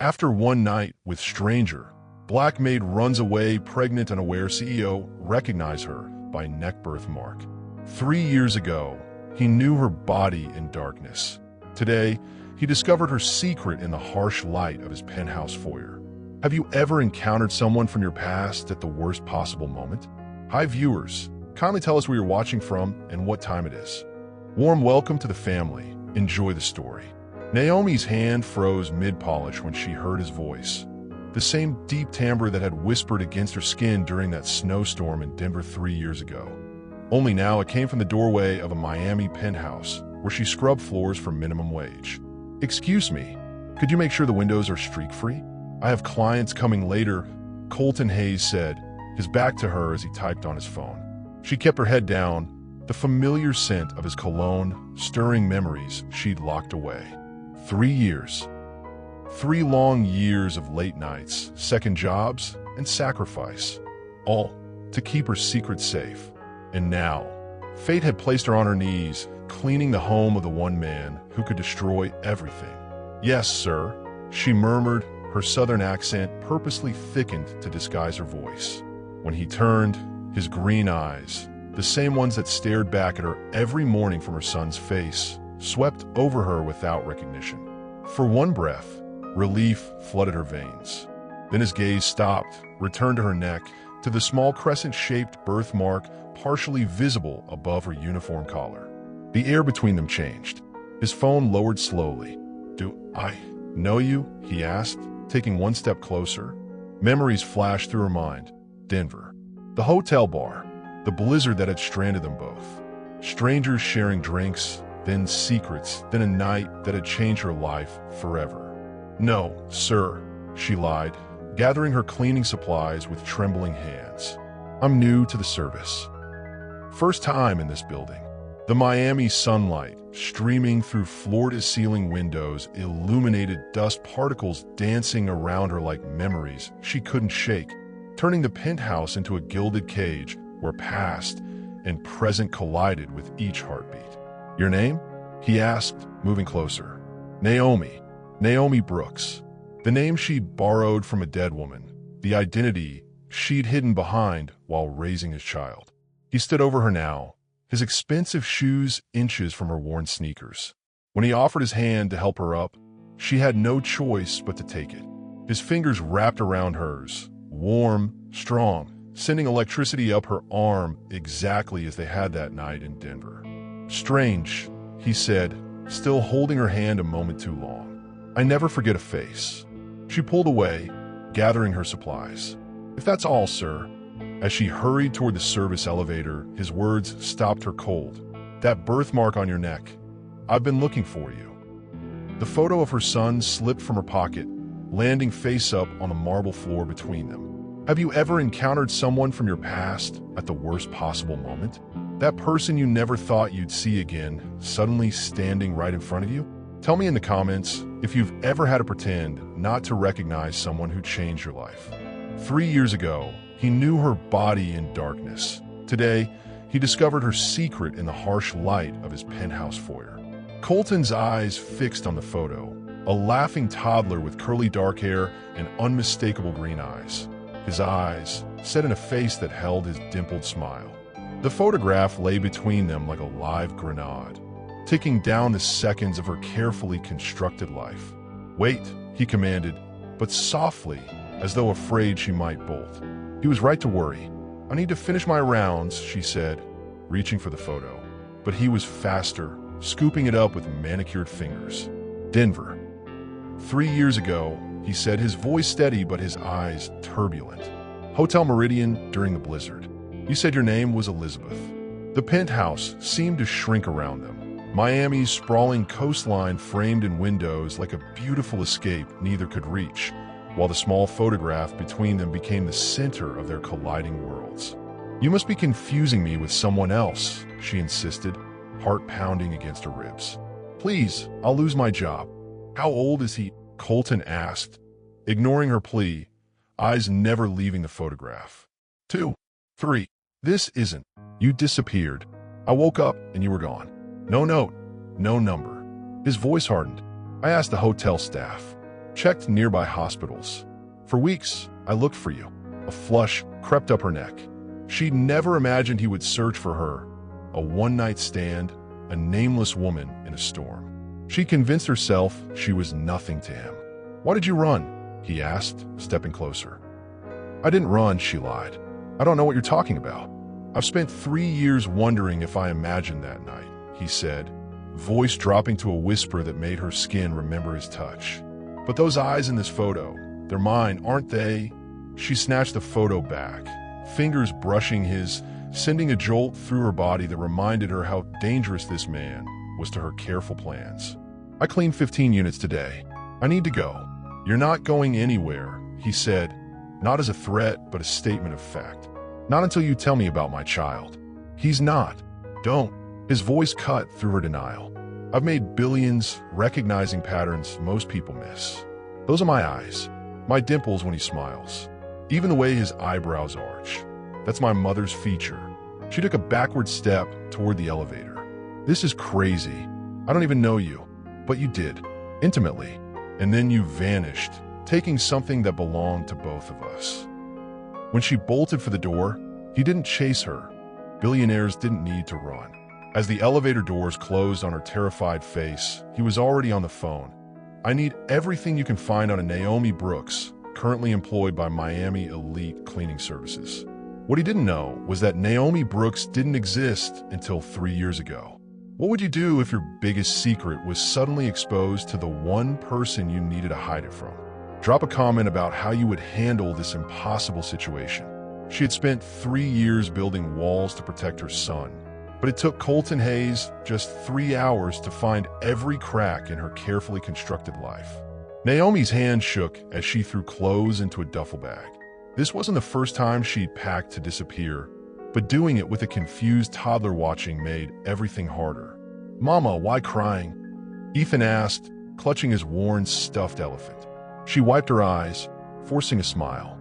After one night with stranger, Black Maid runs away pregnant and aware CEO recognize her by neck birthmark. 3 years ago, he knew her body in darkness. Today, he discovered her secret in the harsh light of his penthouse foyer. Have you ever encountered someone from your past at the worst possible moment? Hi viewers, kindly tell us where you're watching from and what time it is. Warm welcome to the family. Enjoy the story. Naomi's hand froze mid-polish when she heard his voice. The same deep timbre that had whispered against her skin during that snowstorm in Denver 3 years ago. Only now it came from the doorway of a Miami penthouse where she scrubbed floors for minimum wage. Excuse me, could you make sure the windows are streak-free? I have clients coming later, Colton Hayes said, his back to her as he typed on his phone. She kept her head down, the familiar scent of his cologne stirring memories she'd locked away. 3 years. 3 long years of late nights, second jobs, and sacrifice. All to keep her secret safe. And now, fate had placed her on her knees, cleaning the home of the one man who could destroy everything. Yes, sir, she murmured, her southern accent purposely thickened to disguise her voice. When he turned, his green eyes, the same ones that stared back at her every morning from her son's face, swept over her without recognition. For one breath, relief flooded her veins. Then his gaze stopped, returned to her neck, to the small crescent-shaped birthmark partially visible above her uniform collar. The air between them changed. His phone lowered slowly. "Do I know you?" he asked, taking one step closer. Memories flashed through her mind. Denver. The hotel bar. The blizzard that had stranded them both. Strangers sharing drinks, then secrets, then a night that had changed her life forever. "No, sir," she lied, gathering her cleaning supplies with trembling hands. "I'm new to the service. First time in this building." The Miami sunlight, streaming through floor-to-ceiling windows, illuminated dust particles dancing around her like memories she couldn't shake, turning the penthouse into a gilded cage where past and present collided with each heartbeat. "Your name?" he asked, moving closer. "Naomi. Naomi Brooks." The name she'd borrowed from a dead woman, the identity she'd hidden behind while raising his child. He stood over her now, his expensive shoes inches from her worn sneakers. When he offered his hand to help her up, she had no choice but to take it. His fingers wrapped around hers, warm, strong, sending electricity up her arm exactly as they had that night in Denver. "Strange," he said, still holding her hand a moment too long. "I never forget a face." She pulled away, gathering her supplies. "If that's all, sir." As she hurried toward the service elevator, his words stopped her cold. "That birthmark on your neck. I've been looking for you." The photo of her son slipped from her pocket, landing face up on the marble floor between them. Have you ever encountered someone from your past at the worst possible moment? That person you never thought you'd see again, suddenly standing right in front of you? Tell me in the comments if you've ever had to pretend not to recognize someone who changed your life. 3 years ago, he knew her body in darkness. Today, he discovered her secret in the harsh light of his penthouse foyer. Colton's eyes fixed on the photo, a laughing toddler with curly dark hair and unmistakable green eyes. His eyes set in a face that held his dimpled smile. The photograph lay between them like a live grenade, ticking down the seconds of her carefully constructed life. "Wait," he commanded, but softly, as though afraid she might bolt. He was right to worry. "I need to finish my rounds," she said, reaching for the photo. But he was faster, scooping it up with manicured fingers. "Denver. 3 years ago," he said, his voice steady but his eyes turbulent. "Hotel Meridian during the blizzard. You said your name was Elizabeth." The penthouse seemed to shrink around them. Miami's sprawling coastline framed in windows like a beautiful escape neither could reach, while the small photograph between them became the center of their colliding worlds. "You must be confusing me with someone else," she insisted, heart pounding against her ribs. "Please, I'll lose my job." "How old is he?" Colton asked, ignoring her plea, eyes never leaving the photograph. 2, 3. "This isn't. You disappeared. I woke up and you were gone. No note, no number." His voice hardened. "I asked the hotel staff. checked nearby hospitals. For weeks, I looked for you. A flush crept up her neck. She'd never imagined he would search for her. A one-night stand, a nameless woman in a storm. She convinced herself she was nothing to him. "Why did you run?" he asked, stepping closer. "I didn't run," she lied. "I don't know what you're talking about." "I've spent 3 years wondering if I imagined that night," he said, voice dropping to a whisper that made her skin remember his touch. "But those eyes in this photo, they're mine, aren't they?" She snatched the photo back, fingers brushing his, sending a jolt through her body that reminded her how dangerous this man was to her careful plans. "I cleaned 15 units today. I need to go." "You're not going anywhere," he said, not as a threat, but a statement of fact. "Not until you tell me about my child." "He's not." "Don't." His voice cut through her denial. "I've made billions, recognizing patterns most people miss. Those are my eyes, my dimples when he smiles. Even the way his eyebrows arch. That's my mother's feature." She took a backward step toward the elevator. "This is crazy. I don't even know you. But you did. Intimately. And then you vanished, taking something that belonged to both of us." When she bolted for the door, he didn't chase her. Billionaires didn't need to run. As the elevator doors closed on her terrified face, he was already on the phone. "I need everything you can find on a Naomi Brooks, currently employed by Miami Elite Cleaning Services." What he didn't know was that Naomi Brooks didn't exist until 3 years ago. What would you do if your biggest secret was suddenly exposed to the one person you needed to hide it from? Drop a comment about how you would handle this impossible situation. She had spent 3 years building walls to protect her son, but it took Colton Hayes just 3 hours to find every crack in her carefully constructed life. Naomi's hand shook as she threw clothes into a duffel bag. This wasn't the first time she'd packed to disappear, but doing it with a confused toddler watching made everything harder. "Mama, why crying?" Ethan asked, clutching his worn stuffed elephant. She wiped her eyes, forcing a smile.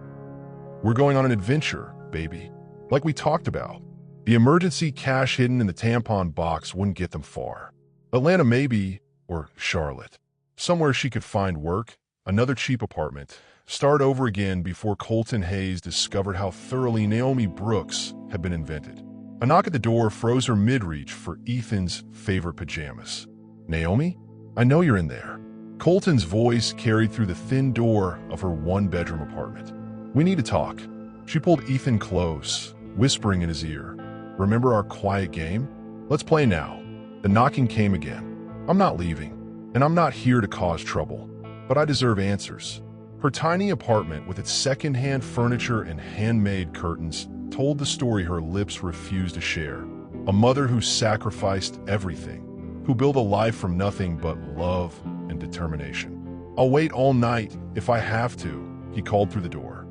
"We're going on an adventure, baby. Like we talked about." The emergency cash hidden in the tampon box wouldn't get them far. Atlanta maybe, or Charlotte. Somewhere she could find work, another cheap apartment, start over again before Colton Hayes discovered how thoroughly Naomi Brooks had been invented. A knock at the door froze her mid-reach for Ethan's favorite pajamas. "Naomi? I know you're in there." Colton's voice carried through the thin door of her one-bedroom apartment. "We need to talk." She pulled Ethan close, whispering in his ear. "Remember our quiet game? Let's play now." The knocking came again. "I'm not leaving, and I'm not here to cause trouble, but I deserve answers." Her tiny apartment with its second-hand furniture and handmade curtains told the story her lips refused to share. A mother who sacrificed everything, who built a life from nothing but love and determination. "I'll wait all night if I have to," he called through the door.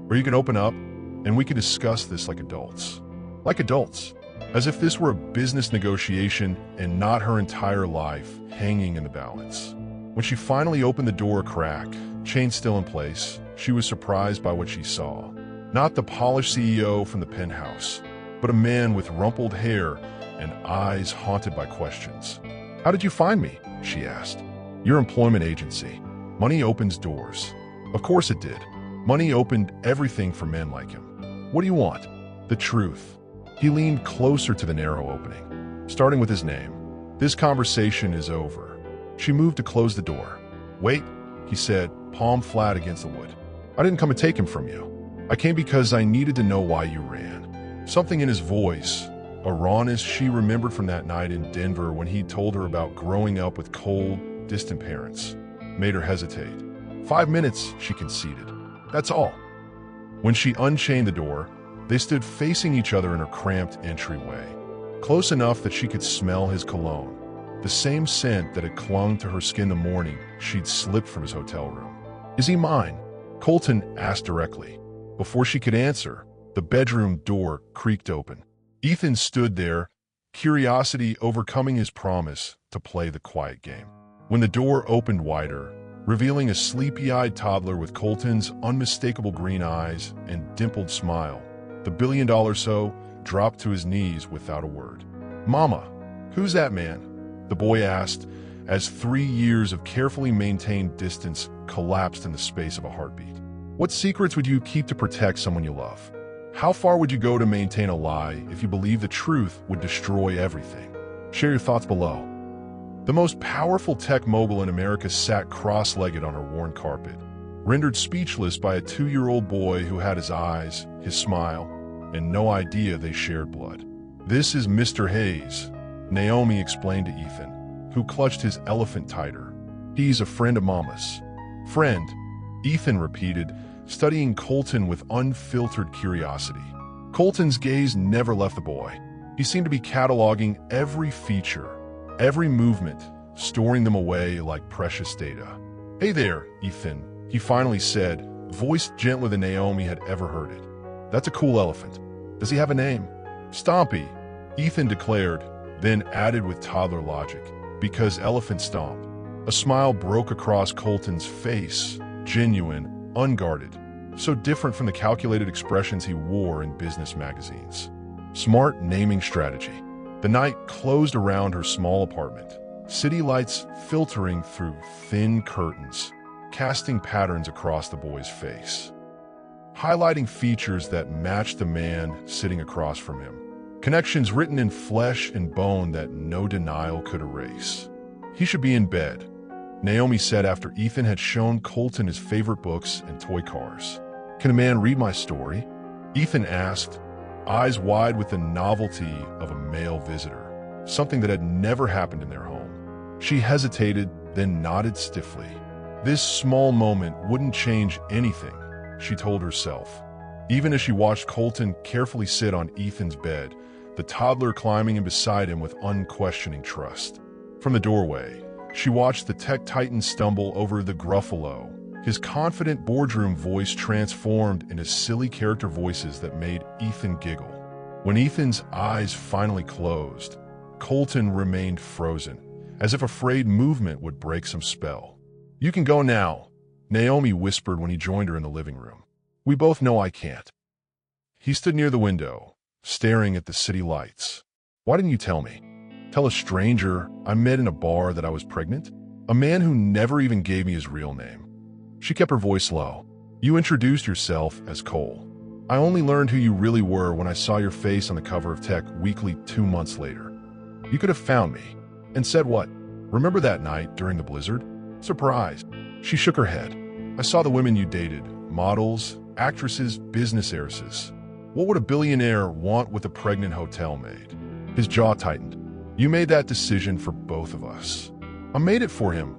"Or you can open up, and we can discuss this like adults." Like adults, as if this were a business negotiation and not her entire life hanging in the balance. When she finally opened the door a crack, chain still in place, she was surprised by what she saw. Not the polished CEO from the penthouse, but a man with rumpled hair and eyes haunted by questions. "How did you find me?" she asked. "Your employment agency. Money opens doors." Of course it did. Money opened everything for men like him. "What do you want?" "The truth." He leaned closer to the narrow opening, starting with his name. "This conversation is over." She moved to close the door. "Wait," he said, palm flat against the wood. "I didn't come to take him from you. I came because I needed to know why you ran." Something in his voice, a rawness she remembered from that night in Denver when he told her about growing up with cold, distant parents, made her hesitate. 5 minutes, she conceded. That's all. When she unchained the door, they stood facing each other in her cramped entryway, close enough that she could smell his cologne, the same scent that had clung to her skin the morning she'd slipped from his hotel room. "Is he mine?" Colton asked directly. Before she could answer, the bedroom door creaked open. Ethan stood there, curiosity overcoming his promise to play the quiet game. When the door opened wider, revealing a sleepy-eyed toddler with Colton's unmistakable green eyes and dimpled smile, the billion-dollar-so dropped to his knees without a word. "Mama, who's that man?" the boy asked, as 3 years of carefully maintained distance collapsed in the space of a heartbeat. What secrets would you keep to protect someone you love? How far would you go to maintain a lie if you believe the truth would destroy everything? Share your thoughts below. The most powerful tech mogul in America sat cross-legged on her worn carpet, rendered speechless by a 2-year-old boy who had his eyes, his smile, and no idea they shared blood. "This is Mr. Hayes," Naomi explained to Ethan, who clutched his elephant tighter. "He's a friend of Mama's." "Friend," Ethan repeated, studying Colton with unfiltered curiosity. Colton's gaze never left the boy. He seemed to be cataloging every feature, every movement, storing them away like precious data. "Hey there, Ethan," he finally said, voiced gentler than Naomi had ever heard it. "That's a cool elephant. Does he have a name?" "Stompy," Ethan declared, then added with toddler logic, "because elephant stomp." A smile broke across Colton's face, genuine, unguarded, so different from the calculated expressions he wore in business magazines. Smart naming strategy. The night closed around her small apartment, city lights filtering through thin curtains, casting patterns across the boy's face, highlighting features that matched the man sitting across from him. Connections written in flesh and bone that no denial could erase. "He should be in bed," Naomi said after Ethan had shown Colton his favorite books and toy cars. "Can a man read my story?" Ethan asked, eyes wide with the novelty of a male visitor, something that had never happened in their home. She hesitated, then nodded stiffly. This small moment wouldn't change anything, she told herself. Even as she watched Colton carefully sit on Ethan's bed, the toddler climbing in beside him with unquestioning trust. From the doorway, she watched the tech titan stumble over the Gruffalo, his confident boardroom voice transformed into silly character voices that made Ethan giggle. When Ethan's eyes finally closed, Colton remained frozen, as if afraid movement would break some spell. "You can go now," Naomi whispered when he joined her in the living room. "We both know I can't." He stood near the window, staring at the city lights. "Why didn't you tell me? Tell a stranger I met in a bar that I was pregnant? A man who never even gave me his real name." She kept her voice low. "You introduced yourself as Cole. I only learned who you really were when I saw your face on the cover of Tech Weekly 2 months later. You could have found me. And said what? Remember that night during the blizzard? Surprise." She shook her head. "I saw the women you dated, models, actresses, business heiresses. What would a billionaire want with a pregnant hotel maid?" His jaw tightened. "You made that decision for both of us." "I made it for him,"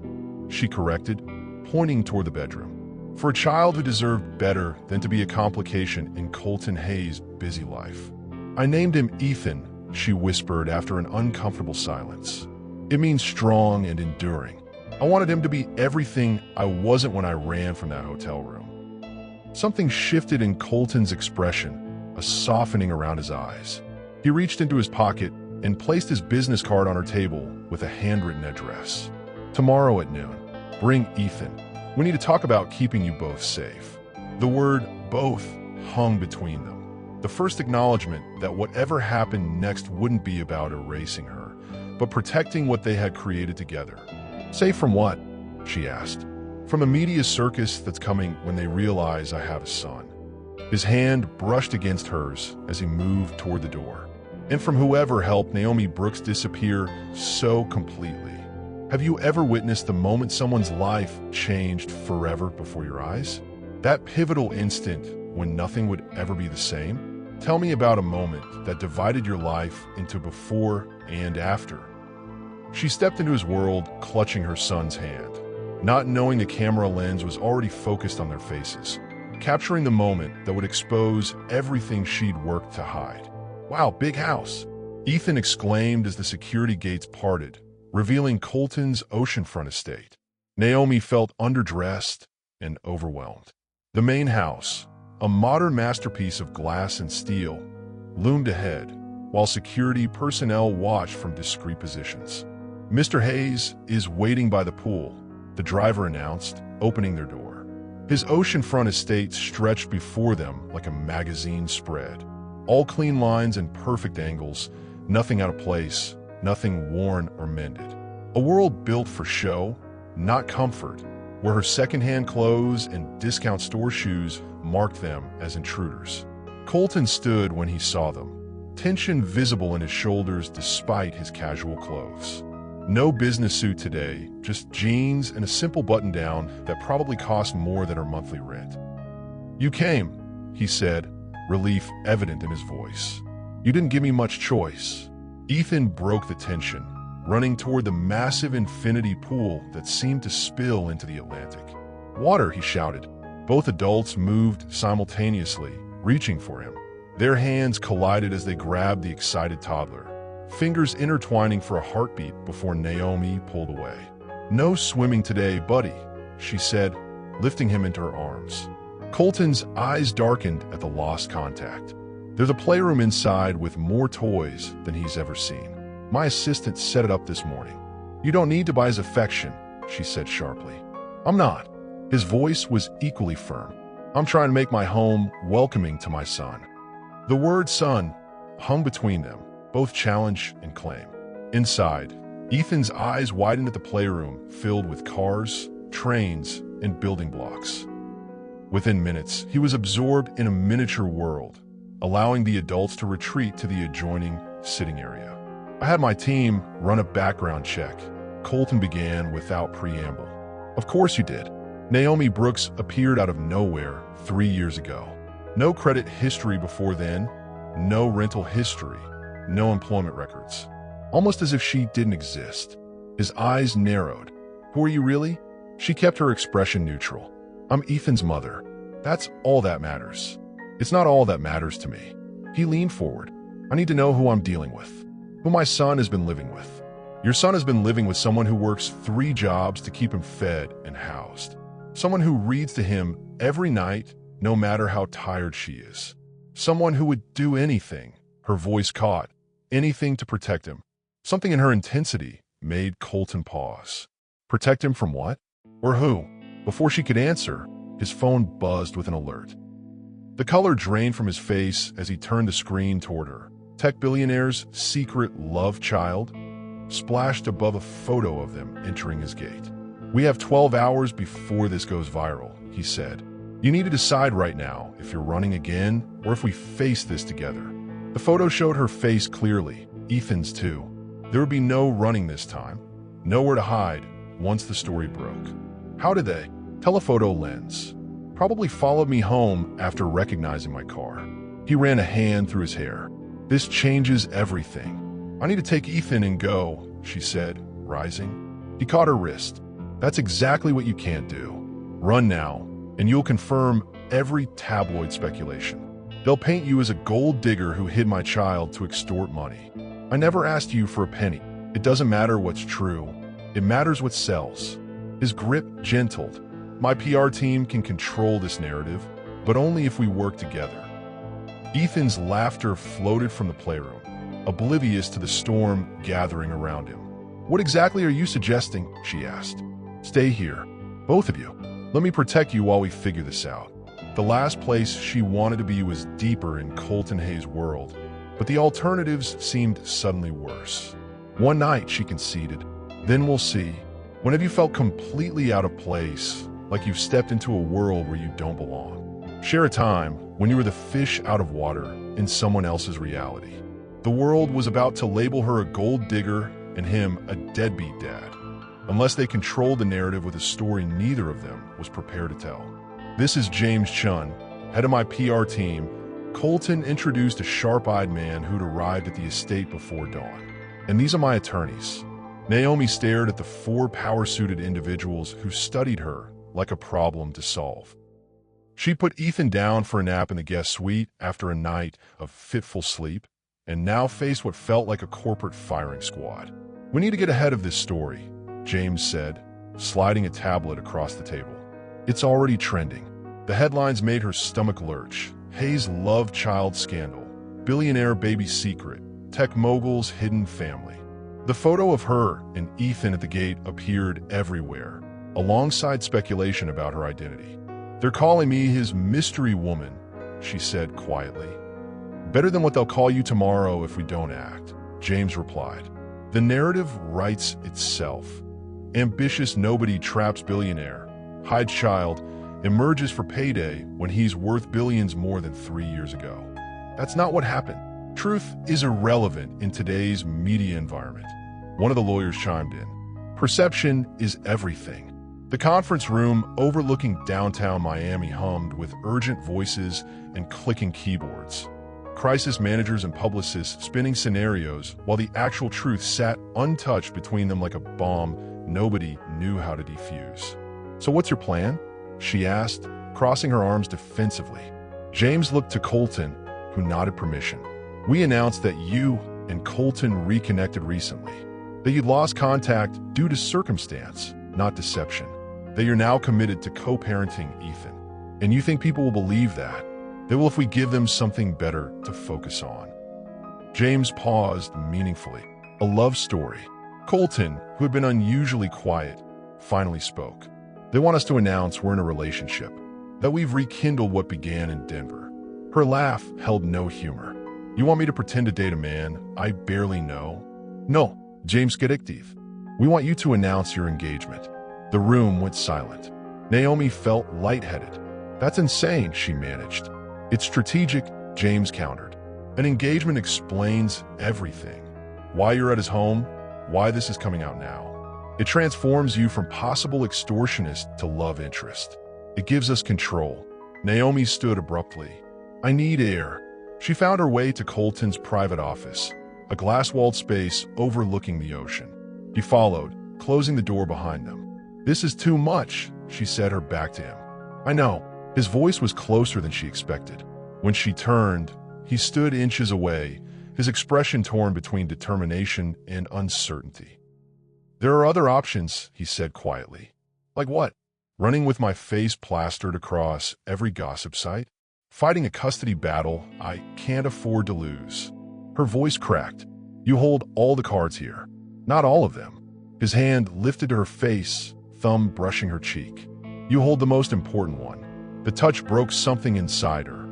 she corrected, pointing toward the bedroom. "For a child who deserved better than to be a complication in Colton Hayes' busy life. I named him Ethan," she whispered after an uncomfortable silence. "It means strong and enduring. I wanted him to be everything I wasn't when I ran from that hotel room." Something shifted in Colton's expression, a softening around his eyes. He reached into his pocket and placed his business card on her table with a handwritten address. "Tomorrow at noon. Bring Ethan. We need to talk about keeping you both safe." The word "both" hung between them. The first acknowledgement that whatever happened next wouldn't be about erasing her, but protecting what they had created together. "Safe from what?" she asked. "From the media circus that's coming when they realize I have a son." His hand brushed against hers as he moved toward the door. "And from whoever helped Naomi Brooks disappear so completely. Have you ever witnessed the moment someone's life changed forever before your eyes? That pivotal instant when nothing would ever be the same? Tell me about a moment that divided your life into before and after." She stepped into his world, clutching her son's hand, not knowing the camera lens was already focused on their faces, capturing the moment that would expose everything she'd worked to hide. "Wow, big house," Ethan exclaimed as the security gates parted, revealing Colton's oceanfront estate. Naomi felt underdressed and overwhelmed. The main house, a modern masterpiece of glass and steel, loomed ahead, while security personnel watched from discreet positions. "Mr. Hayes is waiting by the pool," the driver announced, opening their door. His oceanfront estate stretched before them like a magazine spread. All clean lines and perfect angles, nothing out of place, nothing worn or mended. A world built for show, not comfort, where her secondhand clothes and discount store shoes marked them as intruders. Colton stood when he saw them, tension visible in his shoulders despite his casual clothes. No business suit today, just jeans and a simple button-down that probably cost more than her monthly rent. "You came," he said, relief evident in his voice. "You didn't give me much choice." Ethan broke the tension, running toward the massive infinity pool that seemed to spill into the Atlantic. "Water," he shouted. Both adults moved simultaneously, reaching for him. Their hands collided as they grabbed the excited toddler, fingers intertwining for a heartbeat before Naomi pulled away. "No swimming today, buddy," she said, lifting him into her arms. Colton's eyes darkened at the lost contact. There's a playroom inside with more toys than he's ever seen. "My assistant set it up this morning." "You don't need to buy his affection," she said sharply. "I'm not." His voice was equally firm. "I'm trying to make my home welcoming to my son." The word son hung between them, both challenge and claim. Inside, Ethan's eyes widened at the playroom filled with cars, trains, and building blocks. Within minutes, he was absorbed in a miniature world, allowing the adults to retreat to the adjoining sitting area. "I had my team run a background check," Colton began without preamble. "Of course you did." Naomi Brooks appeared out of nowhere 3 years ago. No credit history before then, no rental history, no employment records. Almost as if she didn't exist. His eyes narrowed. "Who are you really?" She kept her expression neutral. "I'm Ethan's mother. That's all that matters." "It's not all that matters to me." He leaned forward. "I need to know who I'm dealing with. Who my son has been living with." "Your son has been living with someone who works 3 jobs to keep him fed and housed. Someone who reads to him every night, no matter how tired she is. Someone who would do anything," her voice caught, "anything to protect him." Something in her intensity made Colton pause. Protect him from what? Or who? Before she could answer, his phone buzzed with an alert. The color drained from his face as he turned the screen toward her. Tech billionaire's secret love child splashed above a photo of them entering his gate. "We have 12 hours before this goes viral," he said. "You need to decide right now if you're running again or if we face this together." The photo showed her face clearly, Ethan's too. There would be no running this time, nowhere to hide once the story broke. "How did they?" "Telephoto lens. Probably followed me home after recognizing my car." He ran a hand through his hair. "This changes everything." "I need to take Ethan and go," she said, rising. He caught her wrist. "That's exactly what you can't do. Run now, and you'll confirm every tabloid speculation. They'll paint you as a gold digger who hid my child to extort money. I never asked you for a penny. It doesn't matter what's true. It matters what sells." His grip gentled. "My PR team can control this narrative, but only if we work together." Ethan's laughter floated from the playroom, oblivious to the storm gathering around him. "What exactly are you suggesting?" she asked. "Stay here, both of you. Let me protect you while we figure this out." The last place she wanted to be was deeper in Colton Hayes' world, but the alternatives seemed suddenly worse. "One night," she conceded. "Then we'll see. When have you felt completely out of place, like you've stepped into a world where you don't belong? Share a time when you were the fish out of water in someone else's reality." The world was about to label her a gold digger and him a deadbeat dad, unless they controlled the narrative with a story neither of them was prepared to tell. "This is James Chun, head of my PR team." Colton introduced a sharp-eyed man who'd arrived at the estate before dawn. "And these are my attorneys." Naomi stared at the 4 power-suited individuals who studied her like a problem to solve. She put Ethan down for a nap in the guest suite after a night of fitful sleep, and now faced what felt like a corporate firing squad. "We need to get ahead of this story," James said, sliding a tablet across the table. "It's already trending." The headlines made her stomach lurch. Hayes' love child scandal, billionaire baby secret, tech mogul's hidden family. The photo of her and Ethan at the gate appeared everywhere, alongside speculation about her identity. "They're calling me his mystery woman," she said quietly. "Better than what they'll call you tomorrow if we don't act," James replied. The narrative writes itself. Ambitious nobody traps billionaire. Hides child, emerges for payday when he's worth billions more than 3 years ago. That's not what happened. Truth is irrelevant in today's media environment. One of the lawyers chimed in. Perception is everything. The conference room overlooking downtown Miami hummed with urgent voices and clicking keyboards. Crisis managers and publicists spinning scenarios while the actual truth sat untouched between them like a bomb nobody knew how to defuse. "So what's your plan?" she asked, crossing her arms defensively. James looked to Colton, who nodded permission. "We announced that you and Colton reconnected recently, that you'd lost contact due to circumstance, not deception, that you're now committed to co-parenting Ethan. And you think people will believe that? They will if we give them something better to focus on." James paused meaningfully. A love story. Colton, who had been unusually quiet, finally spoke. "They want us to announce we're in a relationship, that we've rekindled what began in Denver." Her laugh held no humor. "You want me to pretend to date a man I barely know?" "No, James Gedictive. We want you to announce your engagement." The room went silent. Naomi felt lightheaded. "That's insane," she managed. "It's strategic," James countered. "An engagement explains everything. Why you're at his home, why this is coming out now. It transforms you from possible extortionist to love interest. It gives us control." Naomi stood abruptly. "I need air." She found her way to Colton's private office, a glass-walled space overlooking the ocean. He followed, closing the door behind them. "This is too much," she said, her back to him. "I know." His voice was closer than she expected. When she turned, he stood inches away, his expression torn between determination and uncertainty. "There are other options," he said quietly. "Like what?" "Running with my face plastered across every gossip site? Fighting a custody battle I can't afford to lose." Her voice cracked. "You hold all the cards here." "Not all of them." His hand lifted to her face, thumb brushing her cheek. "You hold the most important one." The touch broke something inside her,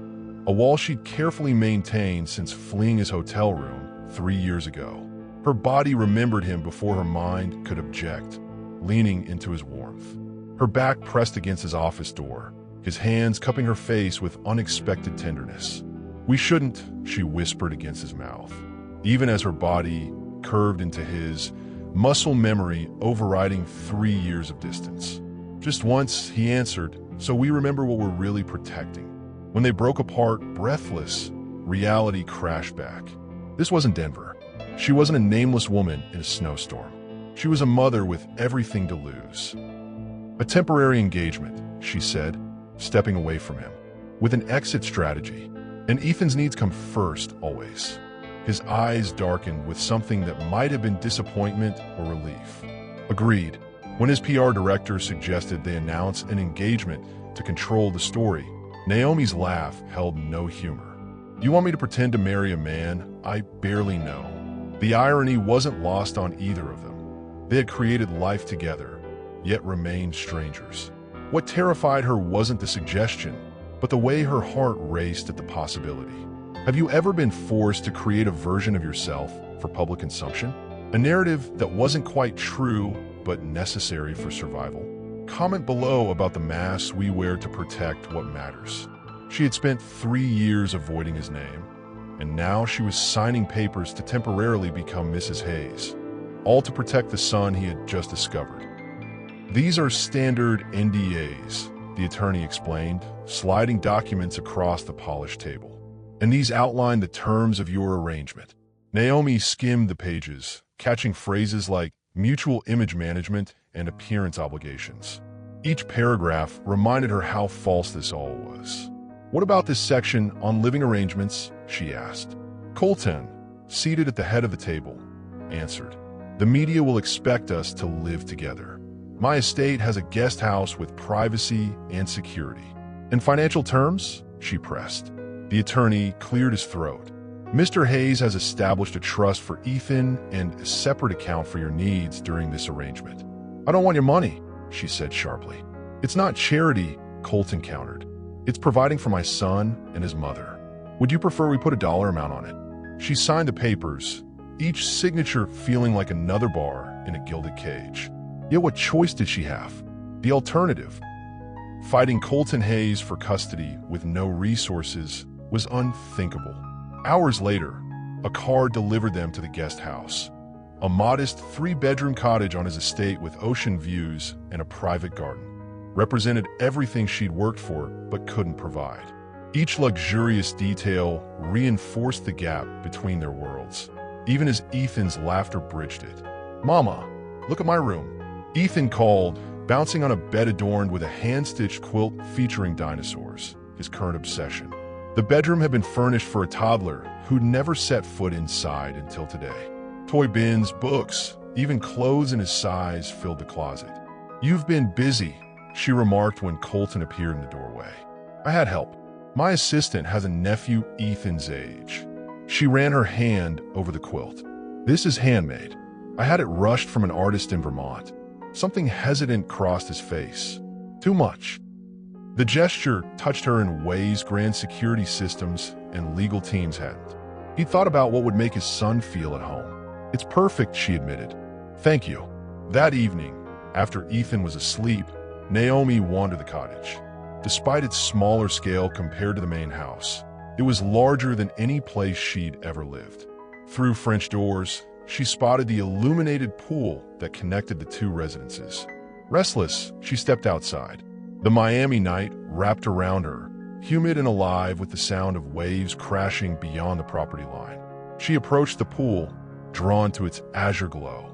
a wall she'd carefully maintained since fleeing his hotel room 3 years ago. Her body remembered him before her mind could object, leaning into his warmth. Her back pressed against his office door, his hands cupping her face with unexpected tenderness. "We shouldn't," she whispered against his mouth, even as her body curved into his, muscle memory overriding 3 years of distance. "Just once," he answered, "so we remember what we're really protecting." When they broke apart, breathless, reality crashed back. This wasn't Denver. She wasn't a nameless woman in a snowstorm. She was a mother with everything to lose. "A temporary engagement," she said, stepping away from him, "with an exit strategy. And Ethan's needs come first, always." His eyes darkened with something that might have been disappointment or relief. "Agreed." When his PR director suggested they announce an engagement to control the story, Naomi's laugh held no humor. "You want me to pretend to marry a man I barely know?" The irony wasn't lost on either of them. They had created life together, yet remained strangers. What terrified her wasn't the suggestion, but the way her heart raced at the possibility. Have you ever been forced to create a version of yourself for public consumption? A narrative that wasn't quite true, but necessary for survival? Comment below about the mask we wear to protect what matters. She had spent 3 years avoiding his name, and now she was signing papers to temporarily become Mrs. Hayes, all to protect the son he had just discovered. "These are standard NDAs," the attorney explained, sliding documents across the polished table. "And these outline the terms of your arrangement." Naomi skimmed the pages, catching phrases like mutual image management and appearance obligations. Each paragraph reminded her how false this all was. "What about this section on living arrangements?" she asked. Colton, seated at the head of the table, answered. "The media will expect us to live together. My estate has a guest house with privacy and security." "In financial terms?" she pressed. The attorney cleared his throat. "Mr. Hayes has established a trust for Ethan and a separate account for your needs during this arrangement." "I don't want your money," she said sharply. "It's not charity," Colton countered. "It's providing for my son and his mother. Would you prefer we put a dollar amount on it?" She signed the papers, each signature feeling like another bar in a gilded cage. Yet what choice did she have? The alternative, fighting Colton Hayes for custody with no resources, was unthinkable. Hours later, a car delivered them to the guest house, a modest 3-bedroom cottage on his estate with ocean views and a private garden. Represented everything she'd worked for but couldn't provide. Each luxurious detail reinforced the gap between their worlds, even as Ethan's laughter bridged it. "Mama, look at my room," Ethan called, bouncing on a bed adorned with a hand-stitched quilt featuring dinosaurs, his current obsession. The bedroom had been furnished for a toddler who'd never set foot inside until today. Toy bins, books, even clothes in his size filled the closet. "You've been busy," she remarked when Colton appeared in the doorway. "I had help. My assistant has a nephew Ethan's age." She ran her hand over the quilt. "This is handmade. I had it rushed from an artist in Vermont." Something hesitant crossed his face. "Too much." The gesture touched her in ways grand security systems and legal teams hadn't. He'd thought about what would make his son feel at home. "It's perfect," she admitted. "Thank you." That evening, after Ethan was asleep, Naomi wandered the cottage. Despite its smaller scale compared to the main house, it was larger than any place she'd ever lived. Through French doors, she spotted the illuminated pool that connected the two residences. Restless, she stepped outside. The Miami night wrapped around her, humid and alive with the sound of waves crashing beyond the property line. She approached the pool, drawn to its azure glow.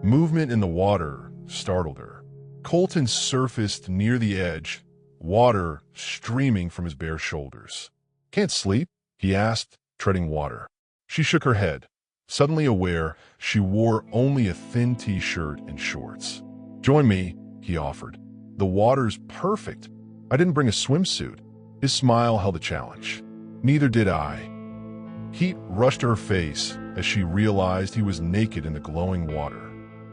Movement in the water startled her. Colton surfaced near the edge, water streaming from his bare shoulders. "Can't sleep?" he asked, treading water. She shook her head, suddenly aware she wore only a thin t-shirt and shorts. "Join me," he offered. "The water's perfect. I didn't bring a swimsuit." His smile held a challenge. "Neither did I." Heat rushed to her face as she realized he was naked in the glowing water.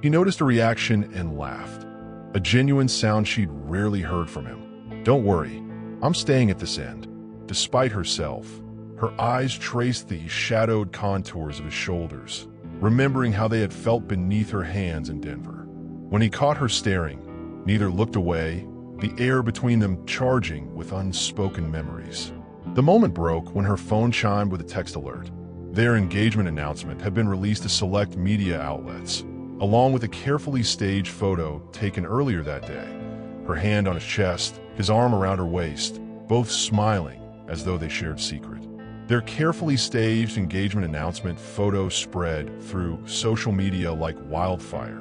He noticed a reaction and laughed, a genuine sound she'd rarely heard from him. "Don't worry, I'm staying at this end." Despite herself, her eyes traced the shadowed contours of his shoulders, remembering how they had felt beneath her hands in Denver. When he caught her staring, neither looked away, the air between them charging with unspoken memories. The moment broke when her phone chimed with a text alert. Their engagement announcement had been released to select media outlets, along with a carefully staged photo taken earlier that day, her hand on his chest, his arm around her waist, both smiling as though they shared secret. Their carefully staged engagement announcement photo spread through social media like wildfire,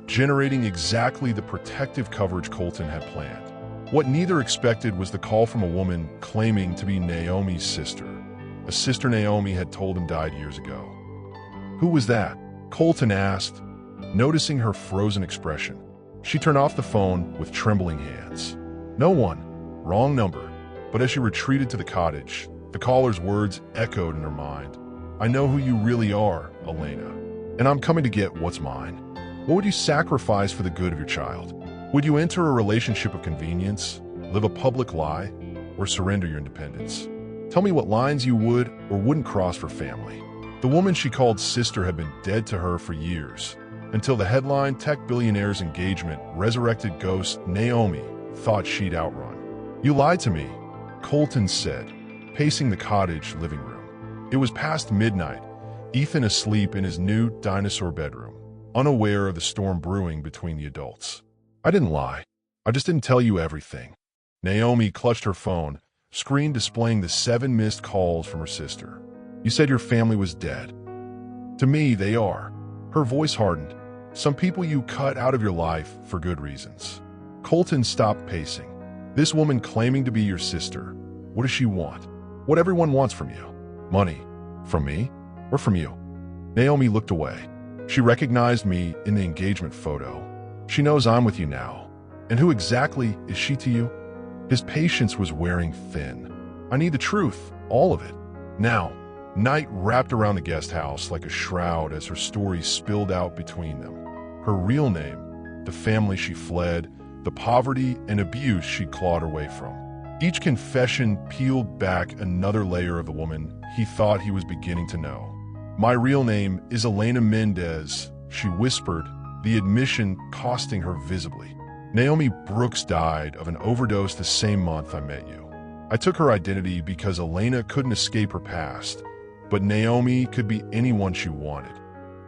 generating exactly the protective coverage Colton had planned. What neither expected was the call from a woman claiming to be Naomi's sister, a sister Naomi had told him died years ago. "Who was that?" Colton asked, noticing her frozen expression. She turned off the phone with trembling hands. "No one. Wrong number." But as she retreated to the cottage, the caller's words echoed in her mind. "I know who you really are, Elena, and I'm coming to get what's mine." What would you sacrifice for the good of your child? Would you enter a relationship of convenience, live a public lie, or surrender your independence? Tell me what lines you would or wouldn't cross for family. The woman she called sister had been dead to her for years, until the headline tech billionaire's engagement resurrected ghost Naomi thought she'd outrun. "You lied to me," Colton said, pacing the cottage living room. It was past midnight, Ethan asleep in his new dinosaur bedroom, unaware of the storm brewing between the adults. "I didn't lie. I just didn't tell you everything." Naomi clutched her phone, screen displaying the 7 missed calls from her sister. "You said your family was dead. To me, they are." Her voice hardened. "Some people you cut out of your life for good reasons." Colton stopped pacing. "This woman claiming to be your sister, what does she want? What everyone wants from you? Money. From me? Or from you?" Naomi looked away. She recognized me in the engagement photo. "She knows I'm with you now. And who exactly is she to you?" His patience was wearing thin. "I need the truth, all of it. Now." Night wrapped around the guest house like a shroud as her story spilled out between them. Her real name, the family she fled, the poverty and abuse she'd clawed her way from. Each confession peeled back another layer of the woman he thought he was beginning to know. My real name is Elena Mendez, she whispered, the admission costing her visibly. Naomi Brooks died of an overdose the same month I met you. I took her identity because Elena couldn't escape her past, but Naomi could be anyone she wanted.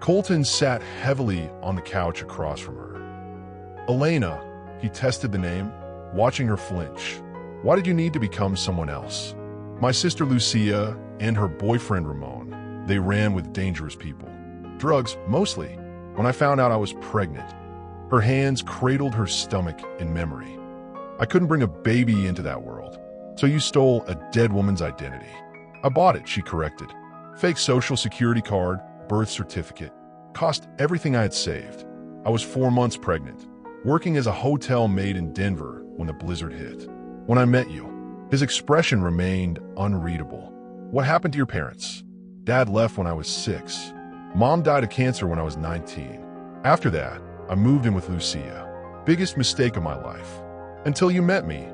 Colton sat heavily on the couch across from her. Elena, he tested the name, watching her flinch. Why did you need to become someone else? My sister Lucia and her boyfriend Ramon, they ran with dangerous people. Drugs, mostly. When I found out I was pregnant, her hands cradled her stomach in memory. I couldn't bring a baby into that world, so you stole a dead woman's identity. I bought it, she corrected. Fake social security card, birth certificate, cost everything I had saved. I was 4 months pregnant, working as a hotel maid in Denver when the blizzard hit. When I met you, his expression remained unreadable. What happened to your parents? Dad left when I was 6. Mom died of cancer when I was 19. After that, I moved in with Lucia. Biggest mistake of my life. Until you met me,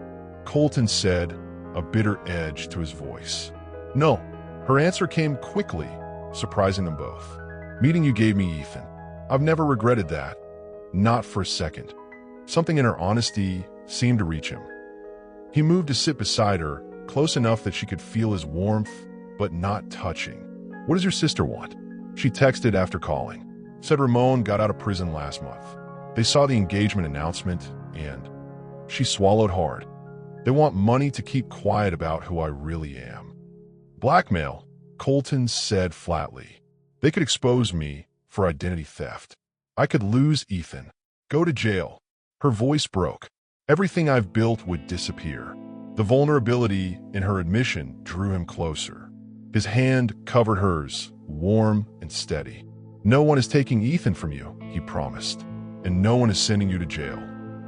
Colton said, a bitter edge to his voice. No, her answer came quickly, surprising them both. Meeting you gave me Ethan. I've never regretted that. Not for a second. Something in her honesty seemed to reach him. He moved to sit beside her, close enough that she could feel his warmth, but not touching. What does your sister want? She texted after calling. Said Ramon got out of prison last month. They saw the engagement announcement, and she swallowed hard. They want money to keep quiet about who I really am. Blackmail, Colton said flatly. They could expose me for identity theft. I could lose Ethan, go to jail. Her voice broke. Everything I've built would disappear. The vulnerability in her admission drew him closer. His hand covered hers, warm and steady. No one is taking Ethan from you, he promised, and no one is sending you to jail.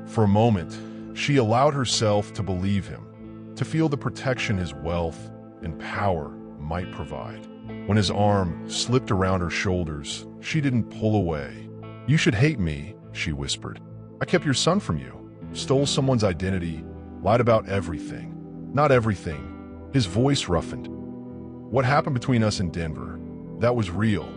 For a moment, she allowed herself to believe him, to feel the protection his wealth and power might provide. When his arm slipped around her shoulders, she didn't pull away. You should hate me, she whispered. I kept your son from you, stole someone's identity, lied about everything. Not everything. His voice roughened. What happened between us in Denver? That was real.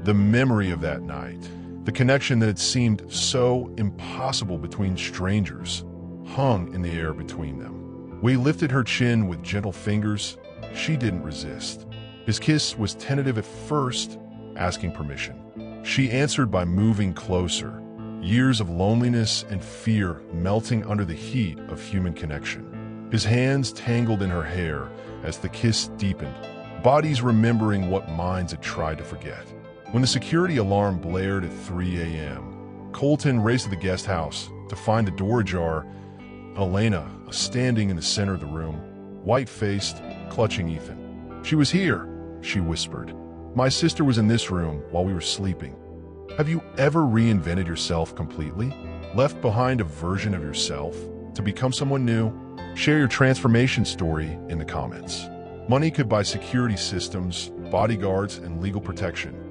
The memory of that night, the connection that had seemed so impossible between strangers, hung in the air between them. We lifted her chin with gentle fingers. She didn't resist. His kiss was tentative at first, asking permission. She answered by moving closer, years of loneliness and fear melting under the heat of human connection. His hands tangled in her hair as the kiss deepened, bodies remembering what minds had tried to forget. When the security alarm blared at 3 a.m., Colton raced to the guest house to find the door ajar. Elena, standing in the center of the room, white-faced, clutching Ethan. She was here, she whispered. My sister was in this room while we were sleeping. Have you ever reinvented yourself completely? Left behind a version of yourself to become someone new? Share your transformation story in the comments. Money could buy security systems, bodyguards, and legal protection.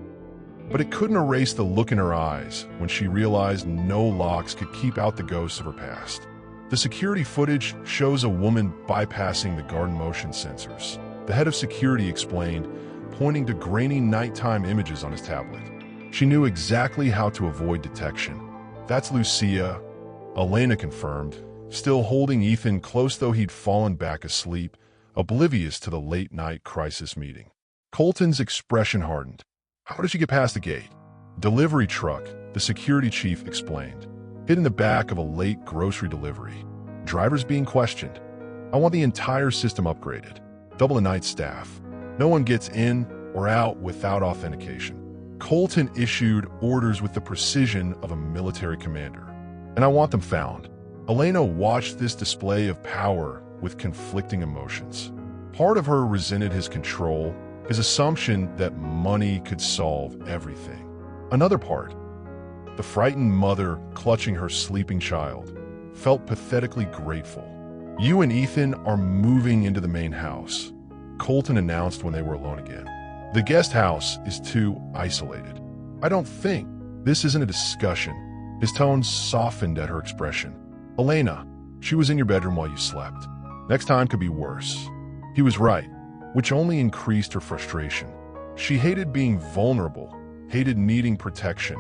But it couldn't erase the look in her eyes when she realized no locks could keep out the ghosts of her past. The security footage shows a woman bypassing the garden motion sensors. The head of security explained, pointing to grainy nighttime images on his tablet. She knew exactly how to avoid detection. That's Lucia, Elena confirmed, still holding Ethan close though he'd fallen back asleep, oblivious to the late-night crisis meeting. Colton's expression hardened. How did she get past the gate? Delivery truck, the security chief explained. Hid in the back of a late grocery delivery. Drivers being questioned. I want the entire system upgraded. Double the night staff. No one gets in or out without authentication. Colton issued orders with the precision of a military commander. And I want them found. Elena watched this display of power with conflicting emotions. Part of her resented his control, his assumption that money could solve everything. Another part, the frightened mother clutching her sleeping child, felt pathetically grateful. You and Ethan are moving into the main house, Colton announced when they were alone again. The guest house is too isolated. I don't think. This isn't a discussion. His tone softened at her expression. Elena, she was in your bedroom while you slept. Next time could be worse. He was right, which only increased her frustration. She hated being vulnerable, hated needing protection,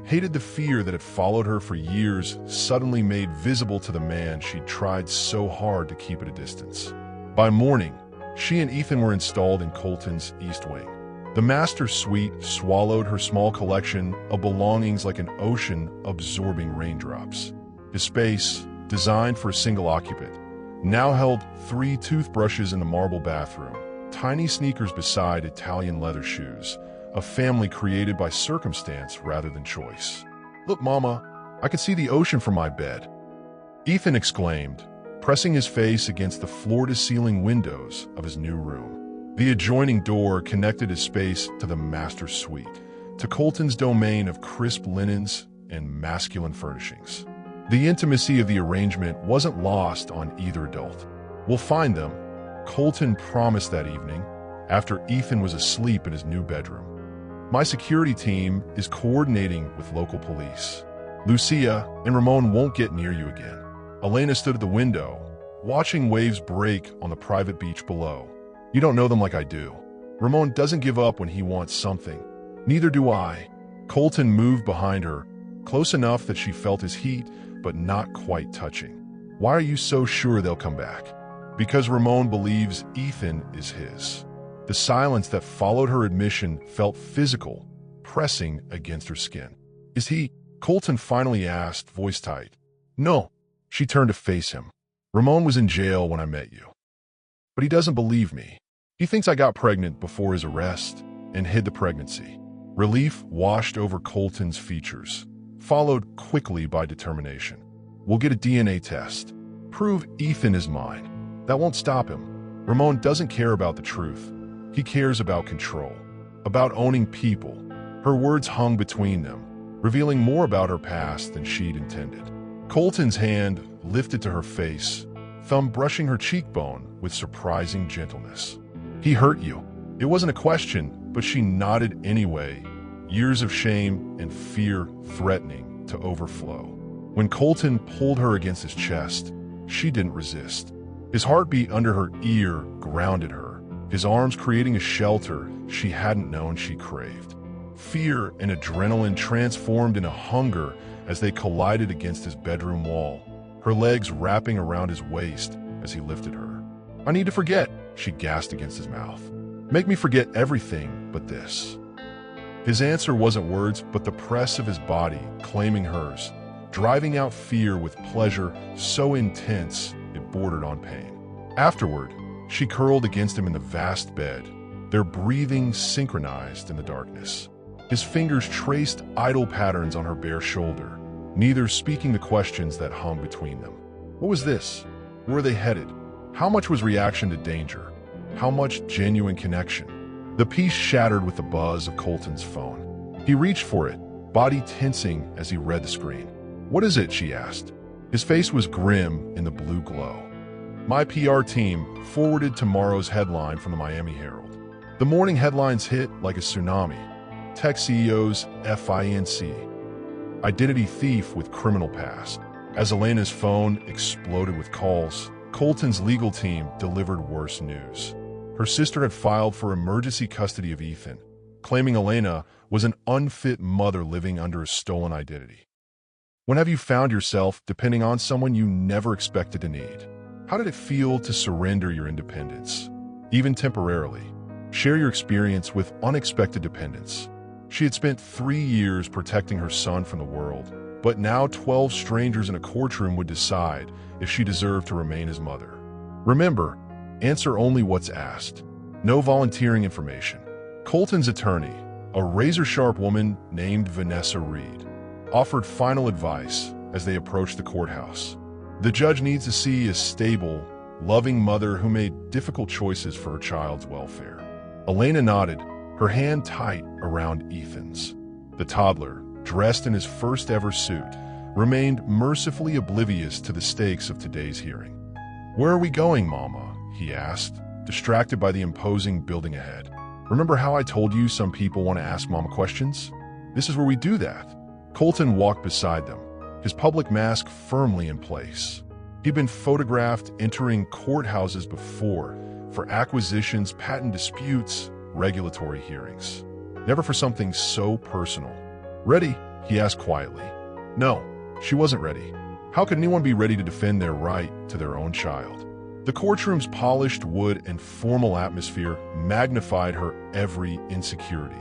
hated the fear that had followed her for years, suddenly made visible to the man she'd tried so hard to keep at a distance. By morning, she and Ethan were installed in Colton's East Wing. The master suite swallowed her small collection of belongings like an ocean absorbing raindrops. His space, designed for a single occupant, now held 3 toothbrushes in the marble bathroom, tiny sneakers beside Italian leather shoes, a family created by circumstance rather than choice. "Look, Mama, I can see the ocean from my bed," Ethan exclaimed, pressing his face against the floor-to-ceiling windows of his new room. The adjoining door connected his space to the master suite, to Colton's domain of crisp linens and masculine furnishings. The intimacy of the arrangement wasn't lost on either adult. "We'll find them," Colton promised that evening, after Ethan was asleep in his new bedroom. "My security team is coordinating with local police. Lucia and Ramon won't get near you again." Elena stood at the window, watching waves break on the private beach below. "You don't know them like I do. Ramon doesn't give up when he wants something. Neither do I." Colton moved behind her, close enough that she felt his heat, but not quite touching. "Why are you so sure they'll come back?" "Because Ramon believes Ethan is his." The silence that followed her admission felt physical, pressing against her skin. "Is he?" Colton finally asked, voice tight. "No." She turned to face him. "Ramon was in jail when I met you. But he doesn't believe me. He thinks I got pregnant before his arrest and hid the pregnancy." Relief washed over Colton's features, followed quickly by determination. "We'll get a DNA test. Prove Ethan is mine. That won't stop him. Ramon doesn't care about the truth. He cares about control, about owning people." Her words hung between them, revealing more about her past than she'd intended. Colton's hand lifted to her face, thumb brushing her cheekbone with surprising gentleness. "He hurt you." It wasn't a question, but she nodded anyway, years of shame and fear threatening to overflow. When Colton pulled her against his chest, she didn't resist. His heartbeat under her ear grounded her, his arms creating a shelter she hadn't known she craved. Fear and adrenaline transformed into hunger as they collided against his bedroom wall, her legs wrapping around his waist as he lifted her. "I need to forget," she gasped against his mouth. "Make me forget everything but this." His answer wasn't words, but the press of his body claiming hers, driving out fear with pleasure so intense it bordered on pain. Afterward, she curled against him in the vast bed, their breathing synchronized in the darkness. His fingers traced idle patterns on her bare shoulder, neither speaking the questions that hung between them. What was this? Where were they headed? How much was reaction to danger? How much genuine connection? The peace shattered with the buzz of Colton's phone. He reached for it, body tensing as he read the screen. "What is it?" she asked. His face was grim in the blue glow. "My PR team forwarded tomorrow's headline from the Miami Herald." The morning headlines hit like a tsunami. Tech CEOs FINC. Identity thief with criminal past. As Elena's phone exploded with calls, Colton's legal team delivered worse news. Her sister had filed for emergency custody of Ethan, claiming Elena was an unfit mother living under a stolen identity. When have you found yourself depending on someone you never expected to need? How did it feel to surrender your independence, even temporarily? Share your experience with unexpected dependence. She had spent 3 years protecting her son from the world, but now 12 strangers in a courtroom would decide if she deserved to remain his mother. Remember, answer only what's asked. No volunteering information. Colton's attorney, a razor-sharp woman named Vanessa Reed, offered final advice as they approached the courthouse. The judge needs to see a stable, loving mother who made difficult choices for her child's welfare. Elena nodded, her hand tight around Ethan's. The toddler, dressed in his first ever suit, remained mercifully oblivious to the stakes of today's hearing. "Where are we going, Mama?" he asked, distracted by the imposing building ahead. "Remember how I told you some people want to ask Mama questions? This is where we do that." Colton walked beside them, his public mask firmly in place. He'd been photographed entering courthouses before, for acquisitions, patent disputes, regulatory hearings. Never for something so personal. "Ready?" he asked quietly. No, she wasn't ready. How could anyone be ready to defend their right to their own child? The courtroom's polished wood and formal atmosphere magnified her every insecurity.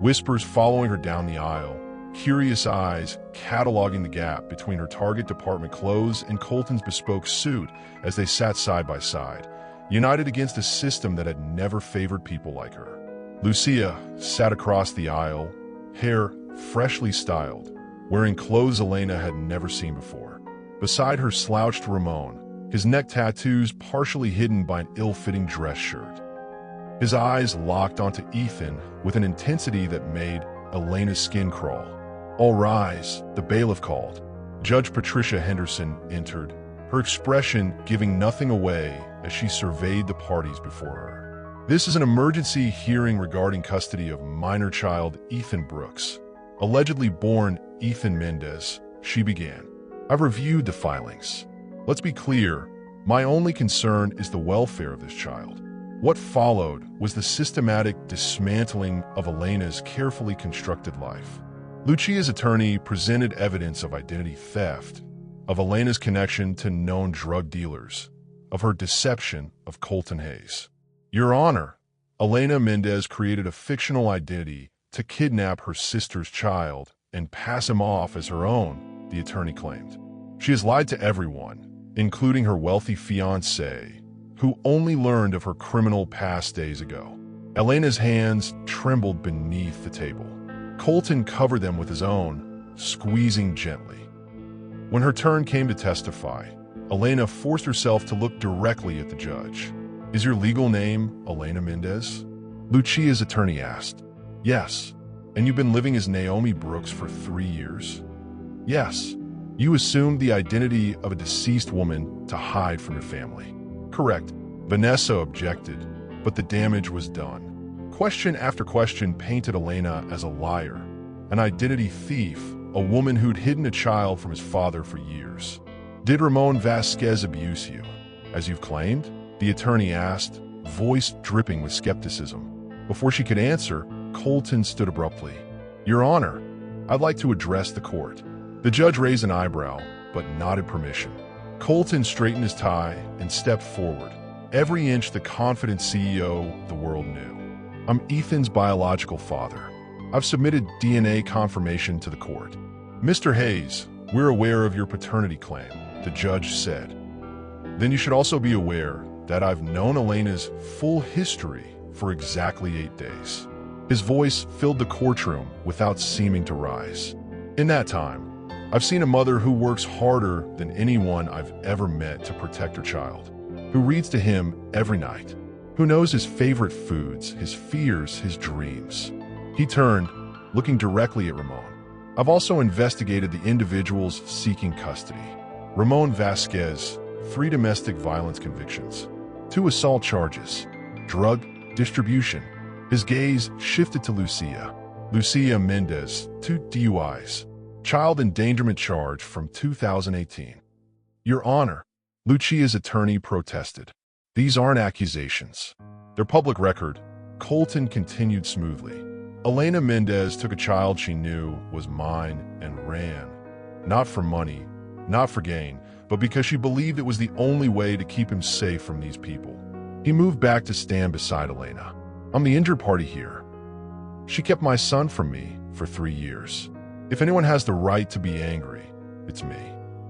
Whispers following her down the aisle, curious eyes cataloging the gap between her target department clothes and Colton's bespoke suit as they sat side by side, united against a system that had never favored people like her. Lucia sat across the aisle, hair freshly styled, wearing clothes Elena had never seen before. Beside her slouched Ramon, his neck tattoos partially hidden by an ill-fitting dress shirt. His eyes locked onto Ethan with an intensity that made Elena's skin crawl. "All rise," the bailiff called. Judge Patricia Henderson entered, her expression giving nothing away as she surveyed the parties before her. "This is an emergency hearing regarding custody of minor child Ethan Brooks, allegedly born Ethan Mendez," she began. "I've reviewed the filings. Let's be clear, my only concern is the welfare of this child." What followed was the systematic dismantling of Elena's carefully constructed life. Lucia's attorney presented evidence of identity theft, of Elena's connection to known drug dealers, of her deception of Colton Hayes. "Your Honor, Elena Mendez created a fictional identity to kidnap her sister's child and pass him off as her own," the attorney claimed. "She has lied to everyone, including her wealthy fiancé, who only learned of her criminal past days ago." Elena's hands trembled beneath the table. Colton covered them with his own, squeezing gently. When her turn came to testify, Elena forced herself to look directly at the judge. "Is your legal name Elena Mendez?" Lucia's attorney asked. "Yes. And you've been living as Naomi Brooks for 3 years?" "Yes. You assumed the identity of a deceased woman to hide from your family." "Correct." Vanessa objected, but the damage was done. Question after question painted Elena as a liar, an identity thief, a woman who'd hidden a child from his father for years. "Did Ramon Vasquez abuse you, as you've claimed?" the attorney asked, voice dripping with skepticism. Before she could answer, Colton stood abruptly. "Your Honor, I'd like to address the court." The judge raised an eyebrow, but nodded permission. Colton straightened his tie and stepped forward, every inch the confident CEO the world knew. "I'm Ethan's biological father. I've submitted DNA confirmation to the court." "Mr. Hayes, we're aware of your paternity claim," the judge said. "Then you should also be aware that I've known Elena's full history for exactly 8 days." His voice filled the courtroom without seeming to rise. "In that time, I've seen a mother who works harder than anyone I've ever met to protect her child, who reads to him every night, who knows his favorite foods, his fears, his dreams." He turned, looking directly at Ramon. "I've also investigated the individuals seeking custody. Ramon Vasquez, 3 domestic violence convictions, 2 assault charges, drug distribution." His gaze shifted to Lucia. "Lucia Mendez, 2 DUIs, child endangerment charge from 2018. "Your Honor," Lucia's attorney protested. "These aren't accusations. They're public record." Colton continued smoothly. "Elena Mendez took a child she knew was mine and ran. Not for money, not for gain, but because she believed it was the only way to keep him safe from these people." He moved back to stand beside Elena. "I'm the injured party here. She kept my son from me for 3 years. If anyone has the right to be angry, it's me.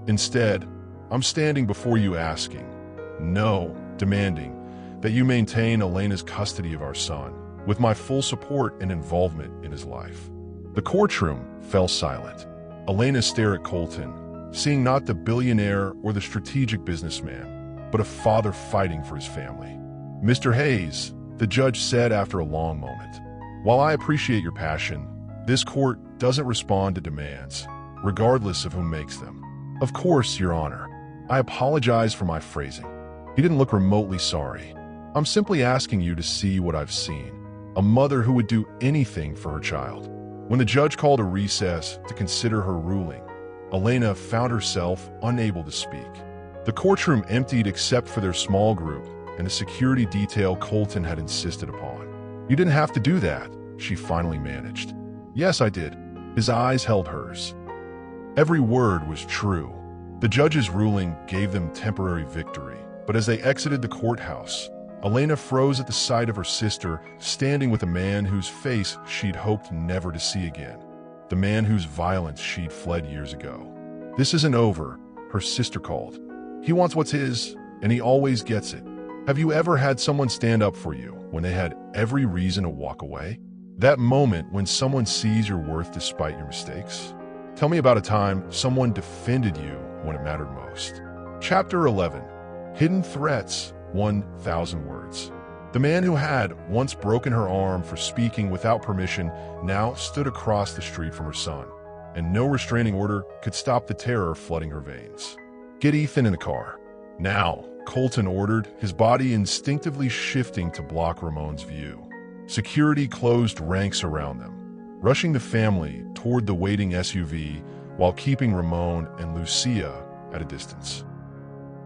Instead, I'm standing before you asking, no, demanding, that you maintain Elena's custody of our son, with my full support and involvement in his life." The courtroom fell silent. Elena stared at Colton, seeing not the billionaire or the strategic businessman, but a father fighting for his family. "Mr. Hayes," the judge said after a long moment, "while I appreciate your passion, this court doesn't respond to demands, regardless of who makes them." "Of course, Your Honor. I apologize for my phrasing." He didn't look remotely sorry. "I'm simply asking you to see what I've seen. A mother who would do anything for her child." When the judge called a recess to consider her ruling, Elena found herself unable to speak. The courtroom emptied except for their small group and the security detail Colton had insisted upon. You didn't have to do that, she finally managed. Yes, I did. His eyes held hers. Every word was true. The judge's ruling gave them temporary victory, but as they exited the courthouse, Elena froze at the sight of her sister standing with a man whose face she'd hoped never to see again. The man whose violence she'd fled years ago. This isn't over, her sister called. He wants what's his, and he always gets it. Have you ever had someone stand up for you when they had every reason to walk away? That moment when someone sees your worth despite your mistakes? Tell me about a time someone defended you when it mattered most. Chapter 11. Hidden Threats, 1,000 Words. The man who had once broken her arm for speaking without permission now stood across the street from her son, and no restraining order could stop the terror flooding her veins. Get Ethan in the car. Now, Colton ordered, his body instinctively shifting to block Ramon's view. Security closed ranks around them, rushing the family toward the waiting SUV while keeping Ramon and Lucia at a distance.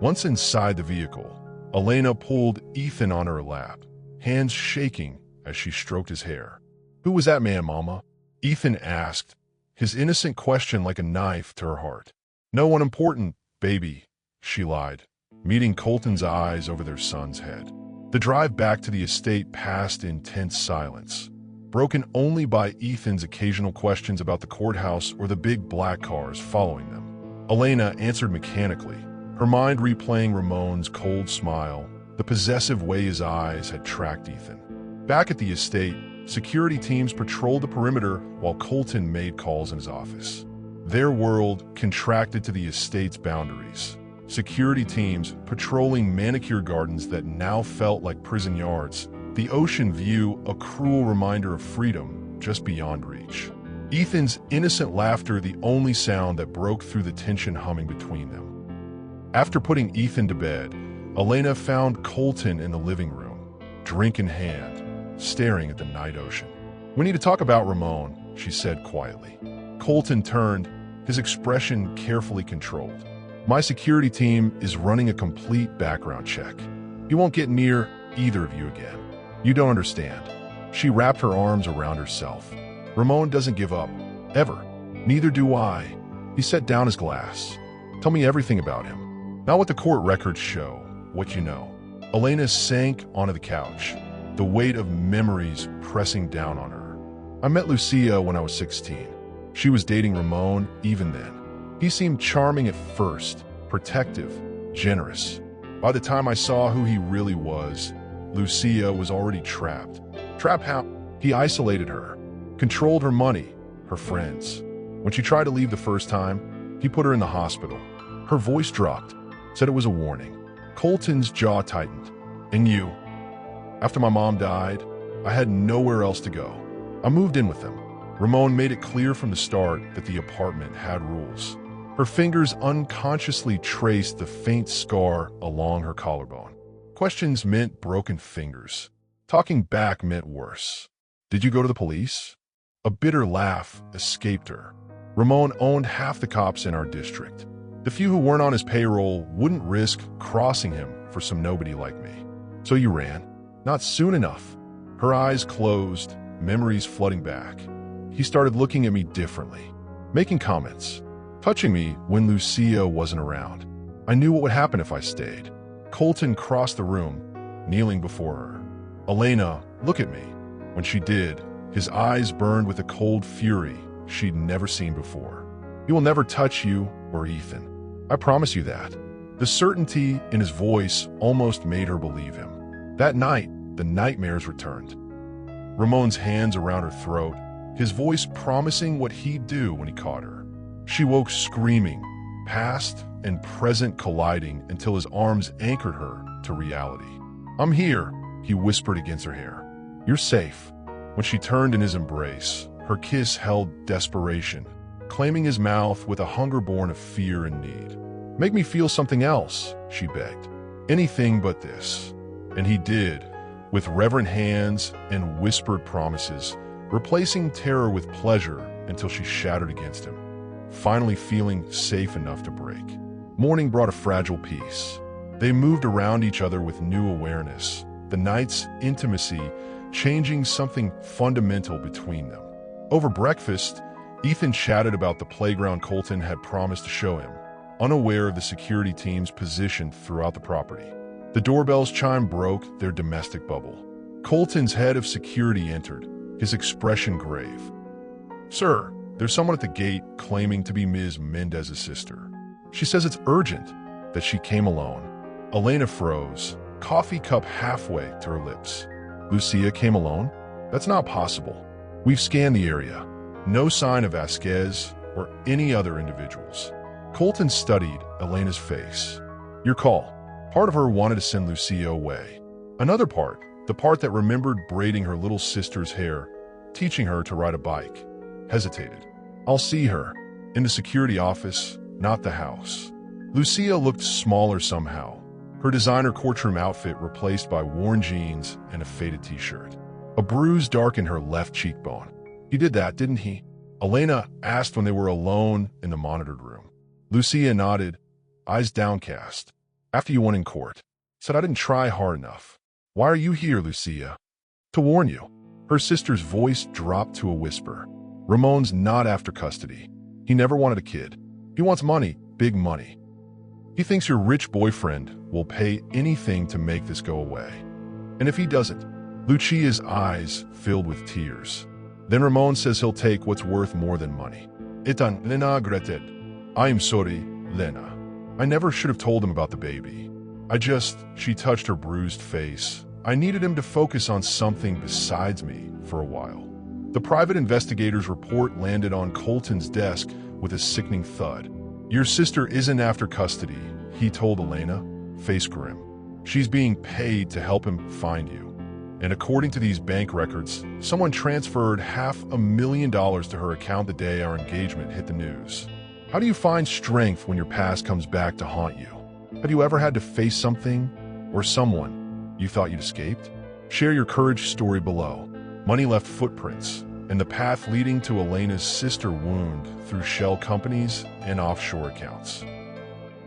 Once inside the vehicle, Elena pulled Ethan on her lap, hands shaking as she stroked his hair. "Who was that man, Mama?" Ethan asked, his innocent question like a knife to her heart. "No one important, baby," she lied, meeting Colton's eyes over their son's head. The drive back to the estate passed in tense silence, broken only by Ethan's occasional questions about the courthouse or the big black cars following them. Elena answered mechanically, her mind replaying Ramon's cold smile, the possessive way his eyes had tracked Ethan. Back at the estate, security teams patrolled the perimeter while Colton made calls in his office. Their world contracted to the estate's boundaries. Security teams patrolling manicure gardens that now felt like prison yards, the ocean view a cruel reminder of freedom just beyond reach. Ethan's innocent laughter the only sound that broke through the tension humming between them. After putting Ethan to bed, Elena found Colton in the living room, drink in hand, staring at the night ocean. "We need to talk about Ramon," she said quietly. Colton turned, his expression carefully controlled. "My security team is running a complete background check. He won't get near either of you again. You don't understand." She wrapped her arms around herself. "Ramon doesn't give up, ever. Neither do I." He set down his glass. "Tell me everything about him. Not what the court records show, what you know." Elena sank onto the couch, the weight of memories pressing down on her. "I met Lucia when I was 16. She was dating Ramon even then. He seemed charming at first, protective, generous. By the time I saw who he really was, Lucia was already trapped. Trapped how? He isolated her, controlled her money, her friends. When she tried to leave the first time, he put her in the hospital." Her voice dropped, said it was a warning. Colton's jaw tightened. "And you?" "After my mom died, I had nowhere else to go. I moved in with them. Ramon made it clear from the start that the apartment had rules." Her fingers unconsciously traced the faint scar along her collarbone. Questions meant broken fingers. Talking back meant worse. "Did you go to the police?" A bitter laugh escaped her. "Ramon owned half the cops in our district. The few who weren't on his payroll wouldn't risk crossing him for some nobody like me. So you ran?" "Not soon enough." Her eyes closed, memories flooding back. "He started looking at me differently, making comments, touching me when Lucia wasn't around. I knew what would happen if I stayed." Colton crossed the room, kneeling before her. "Elena, look at me." When she did, his eyes burned with a cold fury she'd never seen before. "He will never touch you or Ethan. I promise you that." The certainty in his voice almost made her believe him. That night, the nightmares returned. Ramon's hands around her throat, his voice promising what he'd do when he caught her. She woke screaming, past and present colliding until his arms anchored her to reality. "I'm here," he whispered against her hair. "You're safe." When she turned in his embrace, her kiss held desperation, claiming his mouth with a hunger born of fear and need. "Make me feel something else," she begged. "Anything but this." And he did, with reverent hands and whispered promises, replacing terror with pleasure until she shattered against him, finally feeling safe enough to break. Morning brought a fragile peace. They moved around each other with new awareness, the night's intimacy changing something fundamental between them. Over breakfast, Ethan chatted about the playground Colton had promised to show him, unaware of the security teams positioned throughout the property. The doorbell's chime broke their domestic bubble. Colton's head of security entered, his expression grave. "Sir, there's someone at the gate claiming to be Ms. Mendez's sister. She says it's urgent, that she came alone." Elena froze, coffee cup halfway to her lips. "Lucia came alone? That's not possible. We've scanned the area. No sign of Vasquez or any other individuals." Colton studied Elena's face. "Your call. Part of her wanted to send Lucia away. Another part, the part that remembered braiding her little sister's hair, teaching her to ride a bike, hesitated. I'll see her. In the security office, not the house." Lucia looked smaller somehow, her designer courtroom outfit replaced by worn jeans and a faded t-shirt. A bruise darkened her left cheekbone. "He did that, didn't he?" Elena asked when they were alone in the monitored room. Lucia nodded, eyes downcast. "After you won in court, said I didn't try hard enough. Why are you here, Lucia?" "To warn you." Her sister's voice dropped to a whisper. "Ramon's not after custody. He never wanted a kid. He wants money, big money. He thinks your rich boyfriend will pay anything to make this go away. And if he doesn't," Lucia's eyes filled with tears, "then Ramon says he'll take what's worth more than money." "Itan, Lena regretted. I am sorry, Lena. I never should have told him about the baby. She touched her bruised face. "I needed him to focus on something besides me for a while." The private investigator's report landed on Colton's desk with a sickening thud. "Your sister isn't after custody," he told Elena, face grim. "She's being paid to help him find you. And according to these bank records, someone transferred $500,000 to her account the day our engagement hit the news." How do you find strength when your past comes back to haunt you? Have you ever had to face something or someone you thought you'd escaped? Share your courage story below. Money left footprints, and the path leading to Elena's sister wound through shell companies and offshore accounts.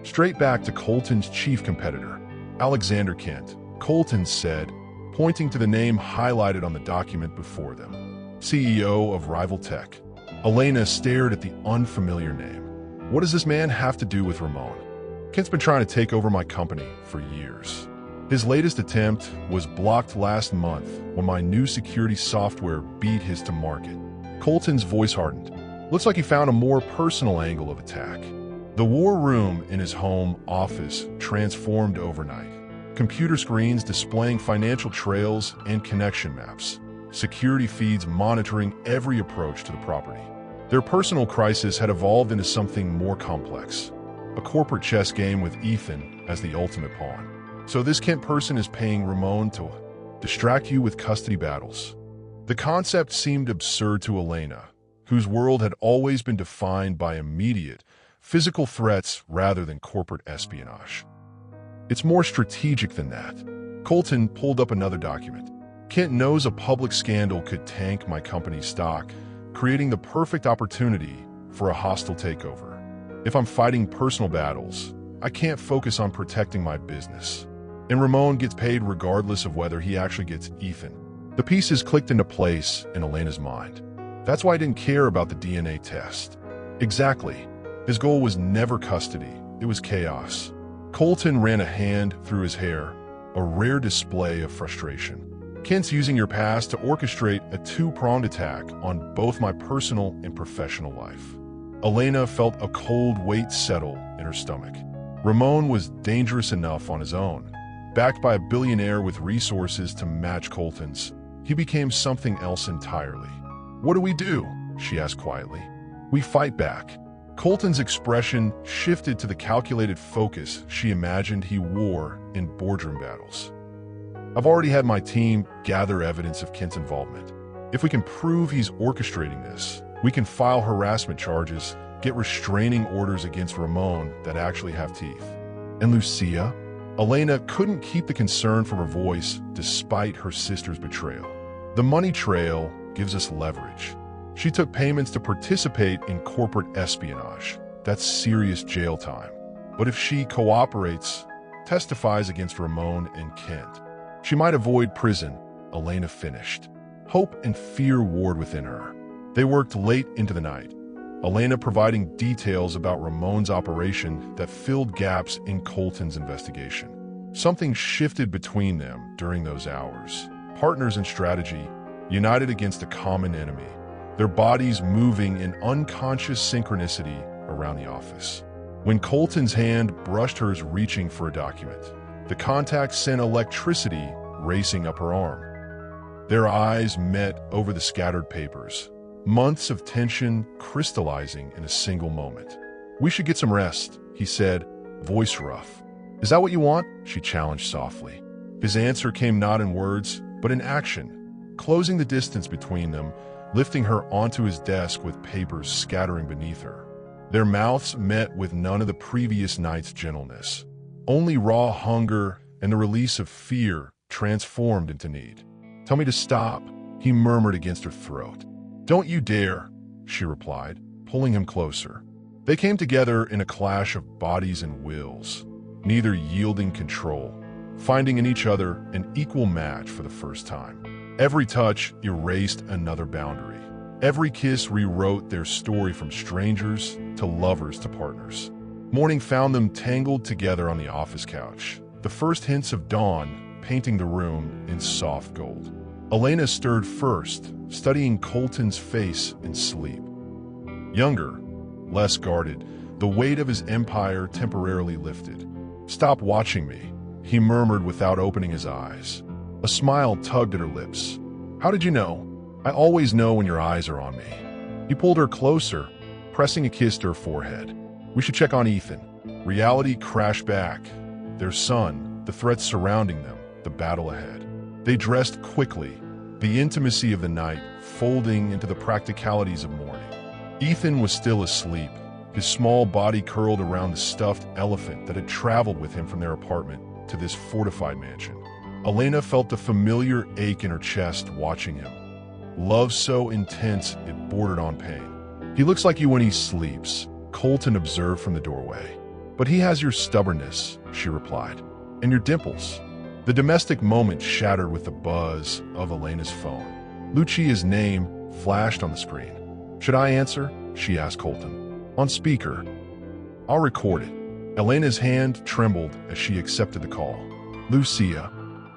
Straight back to Colton's chief competitor, Alexander Kent, Colton said, pointing to the name highlighted on the document before them. CEO of Rival Tech. Elena stared at the unfamiliar name. What does this man have to do with Ramon? Kent's been trying to take over my company for years. His latest attempt was blocked last month when my new security software beat his to market. Colton's voice hardened. Looks like he found a more personal angle of attack. The war room in his home office transformed overnight. Computer screens displaying financial trails and connection maps. Security feeds monitoring every approach to the property. Their personal crisis had evolved into something more complex. A corporate chess game with Ethan as the ultimate pawn. So this Kent person is paying Ramon to distract you with custody battles. The concept seemed absurd to Elena, whose world had always been defined by immediate, physical threats rather than corporate espionage. It's more strategic than that. Colton pulled up another document. Kent knows a public scandal could tank my company's stock, creating the perfect opportunity for a hostile takeover. If I'm fighting personal battles, I can't focus on protecting my business. And Ramon gets paid regardless of whether he actually gets Ethan. The pieces clicked into place in Elena's mind. That's why I didn't care about the DNA test. Exactly. His goal was never custody, it was chaos. Colton ran a hand through his hair, a rare display of frustration. Kent's using your past to orchestrate a two-pronged attack on both my personal and professional life. Elena felt a cold weight settle in her stomach. Ramon was dangerous enough on his own. Backed by a billionaire with resources to match Colton's, he became something else entirely. "What do we do?" she asked quietly. "We fight back." Colton's expression shifted to the calculated focus she imagined he wore in boardroom battles. "I've already had my team gather evidence of Kent's involvement. If we can prove he's orchestrating this, we can file harassment charges, get restraining orders against Ramon that actually have teeth." "And Lucia?" Elena couldn't keep the concern from her voice despite her sister's betrayal. "The money trail gives us leverage. She took payments to participate in corporate espionage. That's serious jail time. But if she cooperates, testifies against Ramon and Kent, she might avoid prison," Elena finished. Hope and fear warred within her. They worked late into the night, Elena providing details about Ramon's operation that filled gaps in Colton's investigation. Something shifted between them during those hours. Partners in strategy, united against a common enemy, their bodies moving in unconscious synchronicity around the office. When Colton's hand brushed hers reaching for a document, the contact sent electricity racing up her arm. Their eyes met over the scattered papers, months of tension crystallizing in a single moment. "We should get some rest," he said, voice rough. "Is that what you want?" she challenged softly. His answer came not in words, but in action, closing the distance between them, lifting her onto his desk with papers scattering beneath her. Their mouths met with none of the previous night's gentleness. Only raw hunger and the release of fear transformed into need. "Tell me to stop," he murmured against her throat. "Don't you dare," she replied, pulling him closer. They came together in a clash of bodies and wills, neither yielding control, finding in each other an equal match for the first time. Every touch erased another boundary. Every kiss rewrote their story from strangers to lovers to partners. Morning found them tangled together on the office couch, the first hints of dawn painting the room in soft gold. Elena stirred first, studying Colton's face in sleep. Younger, less guarded, the weight of his empire temporarily lifted. "Stop watching me," he murmured without opening his eyes. A smile tugged at her lips. "How did you know?" "I always know when your eyes are on me." He pulled her closer, pressing a kiss to her forehead. "We should check on Ethan." Reality crashed back. Their son, the threats surrounding them, the battle ahead. They dressed quickly, the intimacy of the night folding into the practicalities of morning. Ethan was still asleep, his small body curled around the stuffed elephant that had traveled with him from their apartment to this fortified mansion. Elena felt the familiar ache in her chest watching him. Love so intense it bordered on pain. "He looks like you when he sleeps," Colton observed from the doorway. "But he has your stubbornness," she replied, "and your dimples." The domestic moment shattered with the buzz of Elena's phone. Lucia's name flashed on the screen. "Should I answer?" she asked Colton. "On speaker." "I'll record it." Elena's hand trembled as she accepted the call. "Lucia."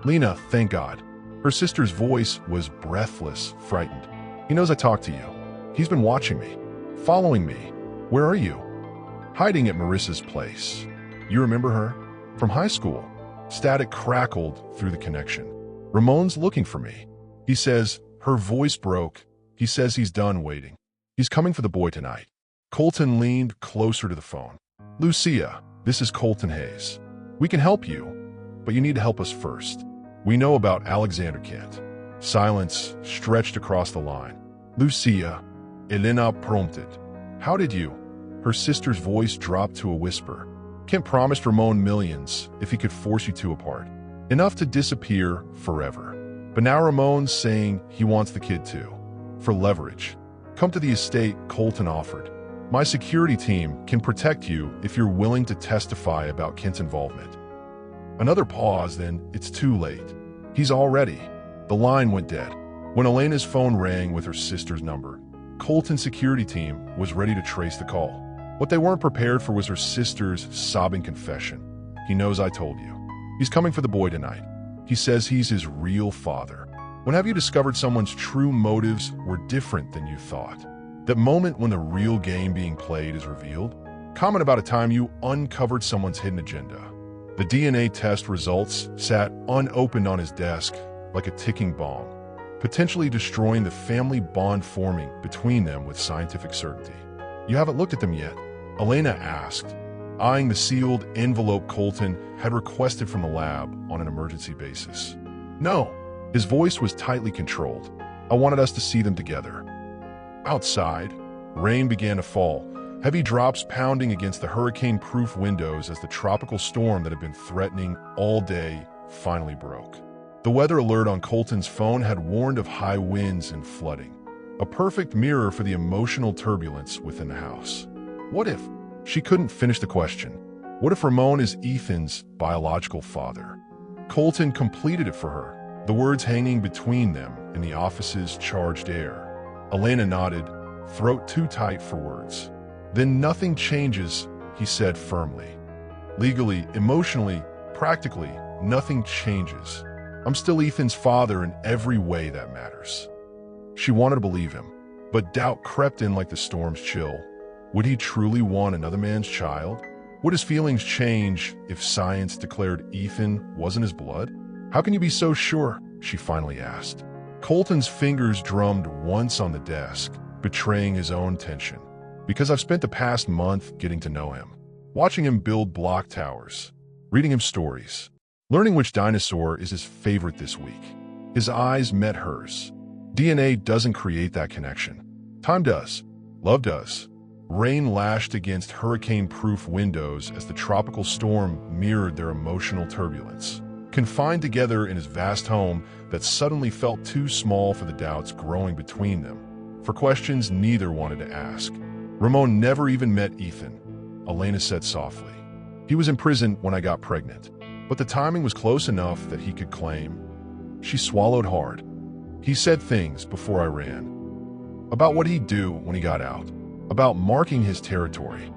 "Lena, thank God." Her sister's voice was breathless, frightened. "He knows I talked to you. He's been watching me, following me. Where are you?" "Hiding at Marissa's place." "You remember her?" "From high school." Static crackled through the connection. "Ramon's looking for me. He says," her voice broke, "he says he's done waiting. He's coming for the boy tonight." Colton leaned closer to the phone. "Lucia, this is Colton Hayes. We can help you, but you need to help us first. We know about Alexander Kent." Silence stretched across the line. "Lucia," Elena prompted. "How did you?" Her sister's voice dropped to a whisper. "Kent promised Ramon millions if he could force you two apart. Enough to disappear forever. But now Ramon's saying he wants the kid too. For leverage. Come to the estate," Colton offered. "My security team can protect you if you're willing to testify about Kent's involvement." Another pause, then it's too late. He's already. The line went dead. When Elena's phone rang with her sister's number, Colton's security team was ready to trace the call. What they weren't prepared for was her sister's sobbing confession. "He knows I told you. He's coming for the boy tonight. He says he's his real father." When have you discovered someone's true motives were different than you thought? That moment when the real game being played is revealed? Comment about a time you uncovered someone's hidden agenda. The DNA test results sat unopened on his desk like a ticking bomb, potentially destroying the family bond forming between them with scientific certainty. "You haven't looked at them yet?" Elena asked, eyeing the sealed envelope Colton had requested from the lab on an emergency basis. "No." His voice was tightly controlled. "I wanted us to see them together." Outside, rain began to fall, heavy drops pounding against the hurricane-proof windows as the tropical storm that had been threatening all day finally broke. The weather alert on Colton's phone had warned of high winds and flooding, a perfect mirror for the emotional turbulence within the house. What if? She couldn't finish the question. What if Ramon is Ethan's biological father? Colton completed it for her, the words hanging between them in the office's charged air. Elena nodded, throat too tight for words. Then nothing changes, he said firmly. Legally, emotionally, practically, nothing changes. I'm still Ethan's father in every way that matters. She wanted to believe him, but doubt crept in like the storm's chill. Would he truly want another man's child? Would his feelings change if science declared Ethan wasn't his blood? How can you be so sure? She finally asked. Colton's fingers drummed once on the desk, betraying his own tension. Because I've spent the past month getting to know him, watching him build block towers, reading him stories, learning which dinosaur is his favorite this week. His eyes met hers. DNA doesn't create that connection. Time does. Love does. Rain lashed against hurricane-proof windows as the tropical storm mirrored their emotional turbulence. Confined together in his vast home that suddenly felt too small for the doubts growing between them, for questions neither wanted to ask. Ramon never even met Ethan, Elena said softly. He was in prison when I got pregnant, but the timing was close enough that he could claim. She swallowed hard. He said things before I ran. About what he'd do when he got out. About marking his territory.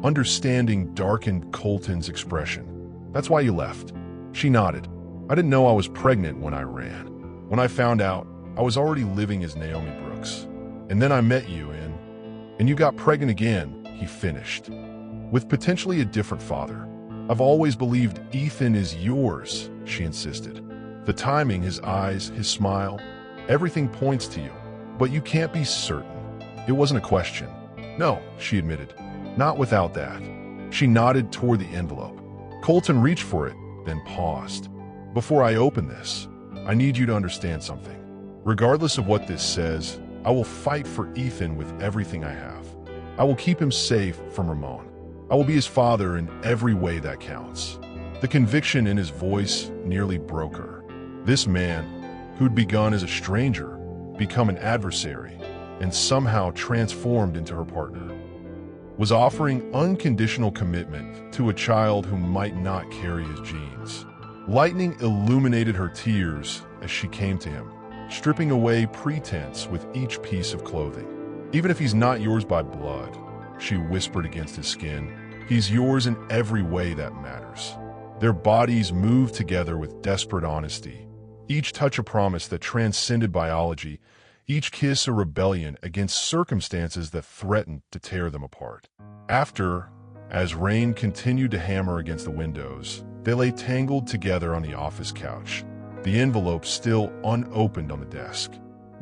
Understanding darkened Colton's expression. That's why you left. She nodded. I didn't know I was pregnant when I ran. When I found out, I was already living as Naomi Brooks. And then I met you and you got pregnant again, he finished. With potentially a different father. I've always believed Ethan is yours, she insisted. The timing, his eyes, his smile, everything points to you. But you can't be certain. It wasn't a question. No, she admitted. Not without that. She nodded toward the envelope. Colton reached for it, then paused. Before I open this, I need you to understand something. Regardless of what this says, I will fight for Ethan with everything I have. I will keep him safe from Ramon. I will be his father in every way that counts. The conviction in his voice nearly broke her. This man, who'd begun as a stranger, become an adversary, and somehow transformed into her partner, was offering unconditional commitment to a child who might not carry his genes. Lightning illuminated her tears as she came to him, stripping away pretense with each piece of clothing. Even if he's not yours by blood, she whispered against his skin, he's yours in every way that matters. Their bodies moved together with desperate honesty, each touch a promise that transcended biology, each kiss a rebellion against circumstances that threatened to tear them apart. After, as rain continued to hammer against the windows, they lay tangled together on the office couch, the envelope still unopened on the desk.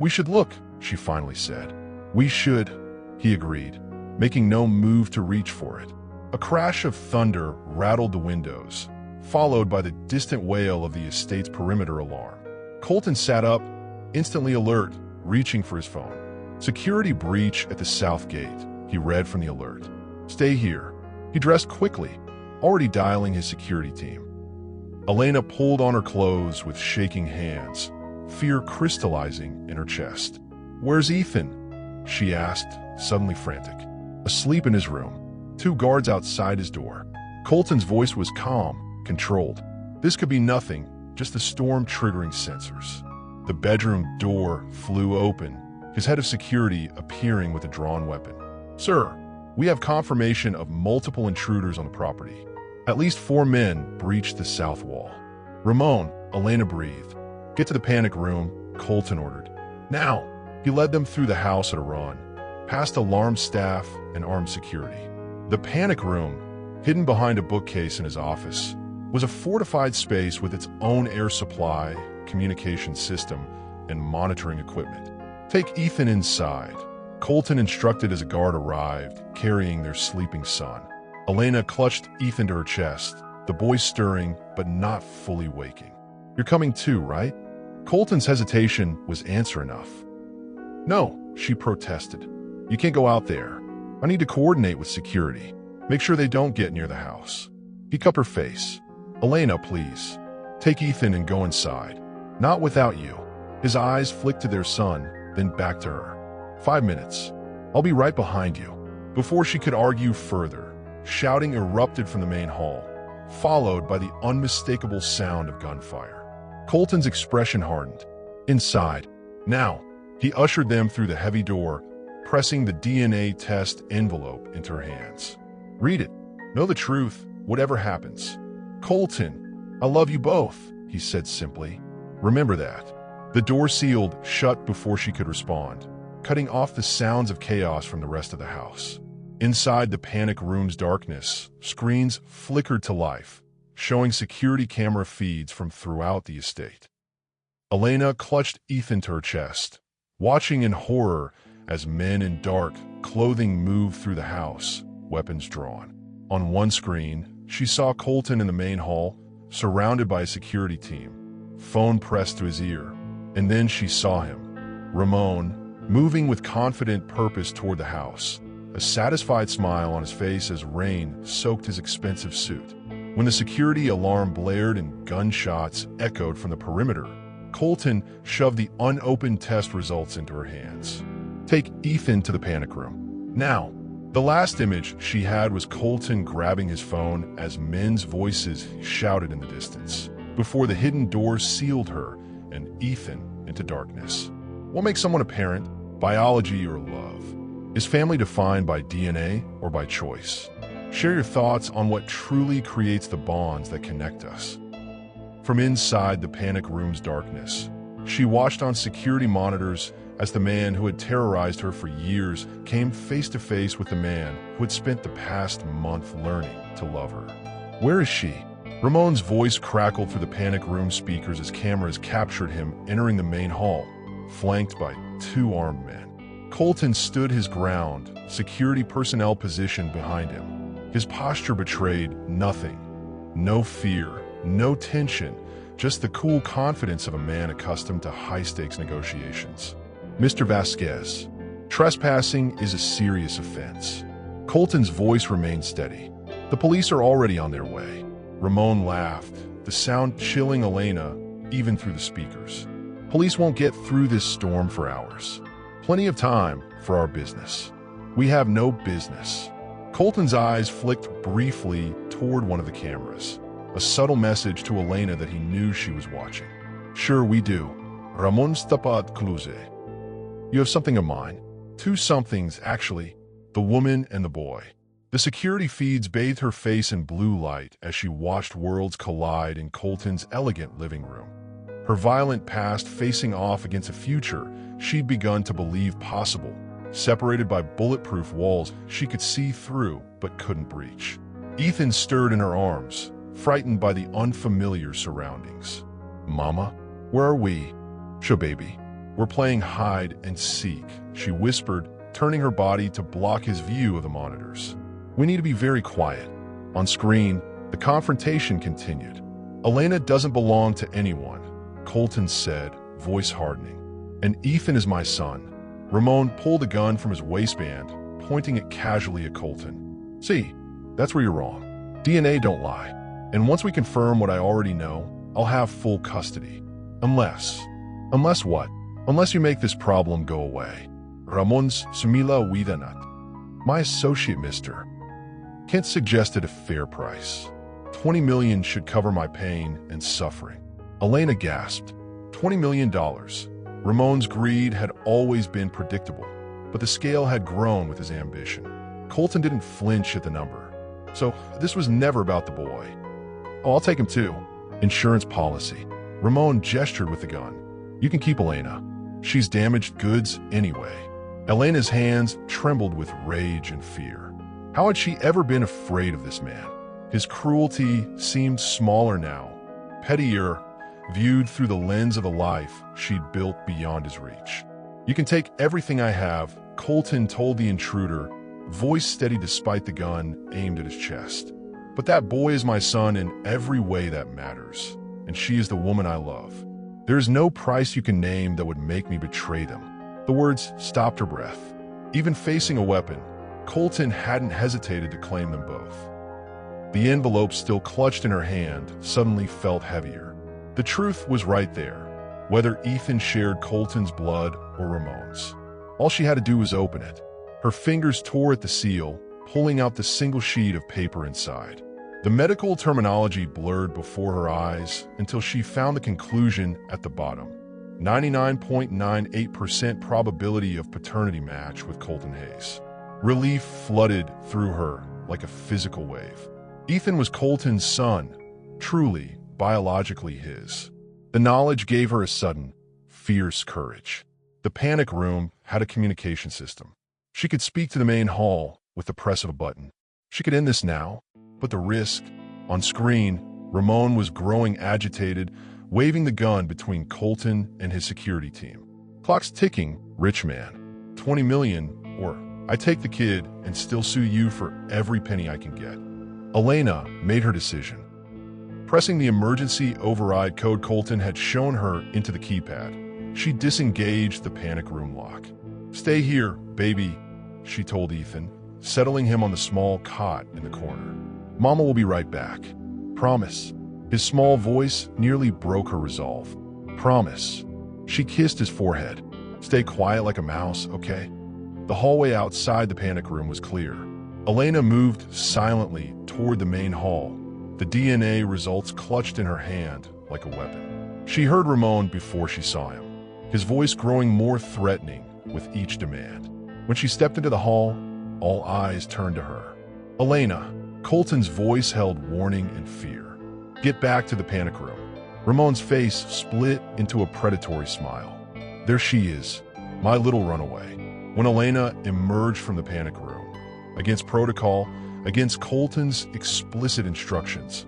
We should look, she finally said. We should, he agreed, making no move to reach for it. A crash of thunder rattled the windows, followed by the distant wail of the estate's perimeter alarm. Colton sat up, instantly alert, reaching for his phone. Security breach at the south gate, he read from the alert. Stay here. He dressed quickly, already dialing his security team. Elena pulled on her clothes with shaking hands, fear crystallizing in her chest. Where's Ethan? She asked, suddenly frantic. Asleep in his room, 2 guards outside his door. Colton's voice was calm, controlled. This could be nothing, just the storm triggering sensors. The bedroom door flew open, his head of security appearing with a drawn weapon. Sir, we have confirmation of multiple intruders on the property. At least 4 men breached the south wall. Ramon, Elena breathed. Get to the panic room, Colton ordered. Now! He led them through the house at a run, past alarmed staff and armed security. The panic room, hidden behind a bookcase in his office, was a fortified space with its own air supply, communication system, and monitoring equipment. Take Ethan inside, Colton instructed as a guard arrived, carrying their sleeping son. Elena clutched Ethan to her chest, the boy stirring but not fully waking. You're coming too, right? Colton's hesitation was answer enough. No, she protested. You can't go out there. I need to coordinate with security. Make sure they don't get near the house. He cupped her face. Elena, please. Take Ethan and go inside. Not without you. His eyes flicked to their son, then back to her. 5 minutes. I'll be right behind you. Before she could argue further, shouting erupted from the main hall, followed by the unmistakable sound of gunfire. Colton's expression hardened. Inside. Now, he ushered them through the heavy door, pressing the DNA test envelope into her hands. Read it. Know the truth, whatever happens. Colton, I love you both, he said simply. Remember that. The door sealed shut before she could respond, cutting off the sounds of chaos from the rest of the house. Inside the panic room's darkness, screens flickered to life, showing security camera feeds from throughout the estate. Elena clutched Ethan to her chest, watching in horror as men in dark clothing moved through the house, weapons drawn. On one screen, she saw Colton in the main hall, surrounded by a security team, phone pressed to his ear. And then she saw him, Ramon, moving with confident purpose toward the house, a satisfied smile on his face as rain soaked his expensive suit. When the security alarm blared and gunshots echoed from the perimeter, Colton shoved the unopened test results into her hands. Take Ethan to the panic room. Now. The last image she had was Colton grabbing his phone as men's voices shouted in the distance, before the hidden doors sealed her and Ethan into darkness. What makes someone a parent? Biology or love? Is family defined by DNA or by choice? Share your thoughts on what truly creates the bonds that connect us. From inside the panic room's darkness, she watched on security monitors as the man who had terrorized her for years came face to face with the man who had spent the past month learning to love her. Where is she? Ramon's voice crackled through the panic room speakers as cameras captured him entering the main hall, flanked by two armed men. Colton stood his ground, security personnel positioned behind him. His posture betrayed nothing. No fear, no tension, just the cool confidence of a man accustomed to high-stakes negotiations. Mr. Vasquez, trespassing is a serious offense. Colton's voice remained steady. The police are already on their way. Ramon laughed, the sound chilling Elena, even through the speakers. Police won't get through this storm for hours. Plenty of time for our business. We have no business. Colton's eyes flicked briefly toward one of the cameras, a subtle message to Elena that he knew she was watching. Sure, we do. Ramon Stapat Cluze. You have something in mind. Two somethings, actually. The woman and the boy. The security feeds bathed her face in blue light as she watched worlds collide in Colton's elegant living room. Her violent past facing off against a future she'd begun to believe possible. Separated by bulletproof walls she could see through but couldn't breach. Ethan stirred in her arms, frightened by the unfamiliar surroundings. Mama, where are we? Sure, baby. We're playing hide and seek, she whispered, turning her body to block his view of the monitors. We need to be very quiet. On screen, the confrontation continued. Elena doesn't belong to anyone, Colton said, voice hardening. And Ethan is my son. Ramon pulled a gun from his waistband, pointing it casually at Colton. See, that's where you're wrong. DNA don't lie. And once we confirm what I already know, I'll have full custody. Unless what? Unless you make this problem go away. Ramon's sumila widanat. My associate, mister. Kent suggested a fair price. 20 million should cover my pain and suffering. Elena gasped. $20 million. Ramon's greed had always been predictable, but the scale had grown with his ambition. Colton didn't flinch at the number. So this was never about the boy. Oh, I'll take him too. Insurance policy. Ramon gestured with the gun. You can keep Elena. She's damaged goods anyway. Elena's hands trembled with rage and fear. How had she ever been afraid of this man? His cruelty seemed smaller now, pettier, viewed through the lens of a life she'd built beyond his reach. You can take everything I have, Colton told the intruder, voice steady despite the gun aimed at his chest. But that boy is my son in every way that matters, and she is the woman I love. There is no price you can name that would make me betray them. The words stopped her breath. Even facing a weapon, Colton hadn't hesitated to claim them both. The envelope still clutched in her hand suddenly felt heavier. The truth was right there, whether Ethan shared Colton's blood or Ramon's. All she had to do was open it. Her fingers tore at the seal, pulling out the single sheet of paper inside. The medical terminology blurred before her eyes until she found the conclusion at the bottom. 99.98% probability of paternity match with Colton Hayes. Relief flooded through her like a physical wave. Ethan was Colton's son, truly, biologically his. The knowledge gave her a sudden, fierce courage. The panic room had a communication system. She could speak to the main hall with the press of a button. She could end this now, but the risk. On screen, Ramon was growing agitated, waving the gun between Colton and his security team. Clock's ticking, rich man. 20 million, or I take the kid and still sue you for every penny I can get. Elena made her decision. Pressing the emergency override code Colton had shown her into the keypad, she disengaged the panic room lock. Stay here, baby, she told Ethan, settling him on the small cot in the corner. Mama will be right back. Promise. His small voice nearly broke her resolve. Promise. She kissed his forehead. Stay quiet like a mouse, okay? The hallway outside the panic room was clear. Elena moved silently toward the main hall, the DNA results clutched in her hand like a weapon. She heard Ramon before she saw him, his voice growing more threatening with each demand. When she stepped into the hall, all eyes turned to her. Elena, Colton's voice held warning and fear. Get back to the panic room. Ramon's face split into a predatory smile. There she is, my little runaway. When Elena emerged from the panic room, against protocol, against Colton's explicit instructions,